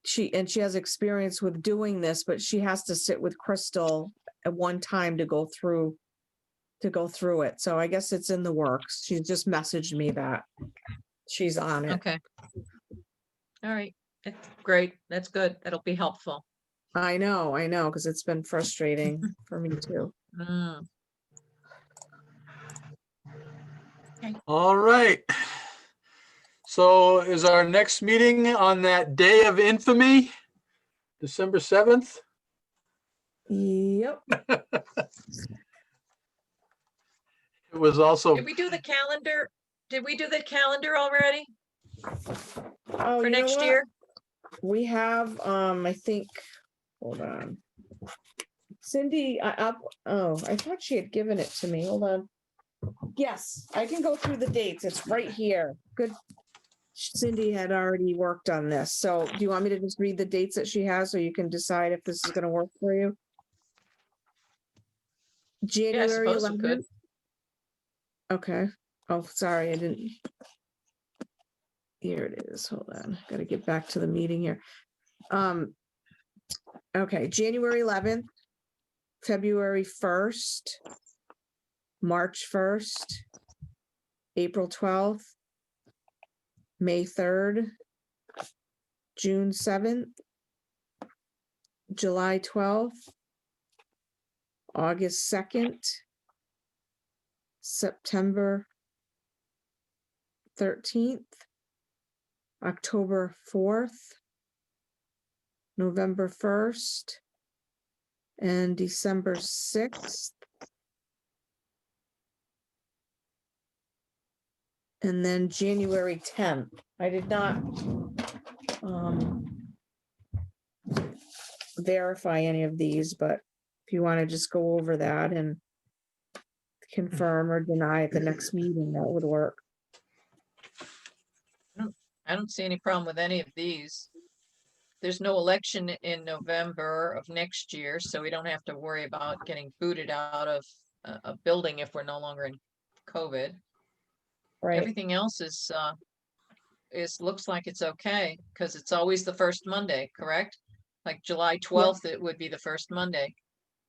she has experience with doing this, but she has to sit with Crystal at one time to go through it. So I guess it's in the works. She's just messaged me that she's on it. Okay. All right, that's great. That's good. That'll be helpful. I know, because it's been frustrating for me too. Mm. All right. So is our next meeting on that day of infamy, December 7th? Yep. It was also, Did we do the calendar? Did we do the calendar already Oh, for you know next what? year? We have, I think, hold on. Cindy, I thought she had given it to me. Hold on. Yes, I can go through the dates. It's right here. Good. Cindy had already worked on this. So do you want me to just read the dates that she has so you can decide if this is going to work for you? Yeah, I January suppose we could. 11th. Okay. Oh, sorry, I didn't. Here it is. Hold on. Got to get back to the meeting here. Okay, January 11th, February 1st, March 1st, April 12th, May 3rd, June 7th, July 12th, August 2nd, September 13th, October 4th, November 1st, and December 6th. And then January 10th. I did not verify any of these, but if you want to just go over that and confirm or deny at the next meeting, that would work. I don't see any problem with any of these. There's no election in November of next year, so we don't have to worry about getting booted out of a building if we're no longer in COVID. Right. Everything else looks like it's okay, because it's always the first Monday, correct? Like July 12th, it would be the first Monday.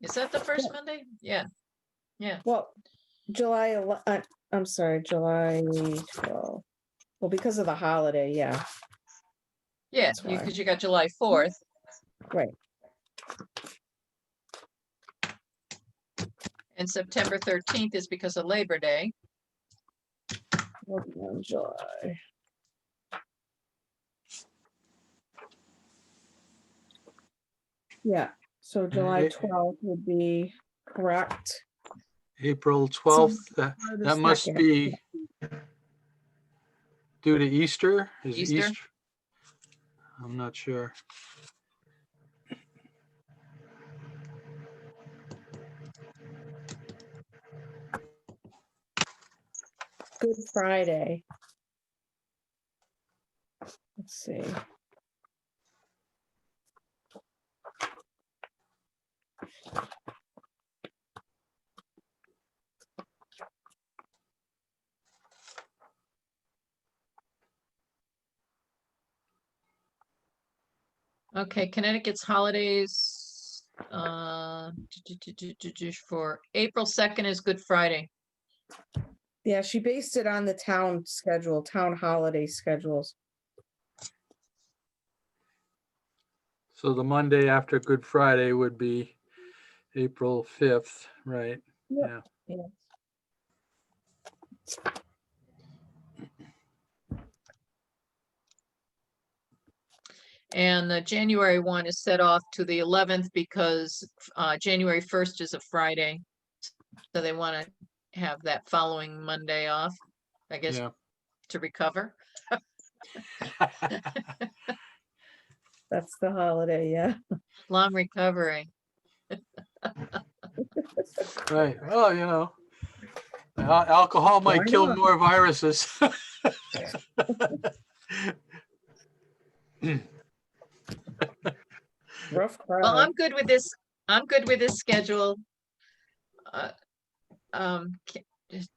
Is that the first Monday? Yeah. Yeah. Well, I'm sorry, July 12th. Well, because of the holiday, yeah, Yeah, That's why. because you got July 4th. right. And September 13th is because of Labor Day. Working on July. Yeah, so July Right. 12th would be correct. April 12th. or the That must 2nd. be due to Easter. Is Easter? I'm not sure. Good Friday. Let's see. Okay, Connecticut's holidays, for April 2nd is Good Friday. Yeah, she based it on the town schedule, town holiday schedules. So the Monday after Good Friday would be April 5th, right? Yep. Yeah. Yeah. And the January one is set off to the 11th because January 1st is a Friday. So they want to have that following Monday off, I guess, Yeah. to recover. That's the holiday, yeah. Long recovery. Right. Well, alcohol might Why kill not? more viruses. Rough Well, crowd. I'm good with this. I'm good with this schedule.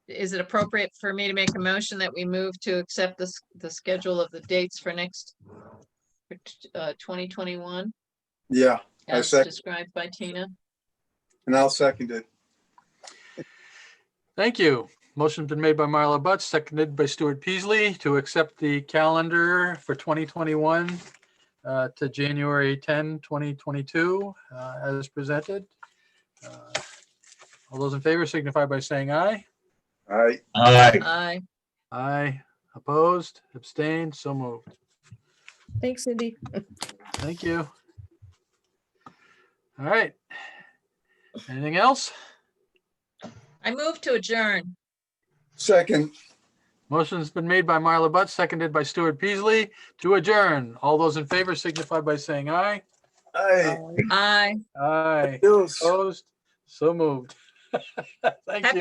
Is it appropriate for me to make a motion that we move to accept the schedule of the dates for next 2021 Yeah, I as second, described by Tina? and I'll second it. Thank you. Motion's been made by Marla Butts, seconded by Stuart Peasley to accept the calendar for 2021 to January 10, 2022, as presented. All those in favor signify by saying aye. All right, Aye. Aye. Opposed, abstained, so moved. Thanks, Cindy. Thank you. All right. Anything else? I move to adjourn. second, Motion's been made by Marla Butts, seconded by Stuart Peasley to adjourn. All those in favor signify by saying aye. aye. Aye. Aye. Yes. Opposed, so moved. Thank you.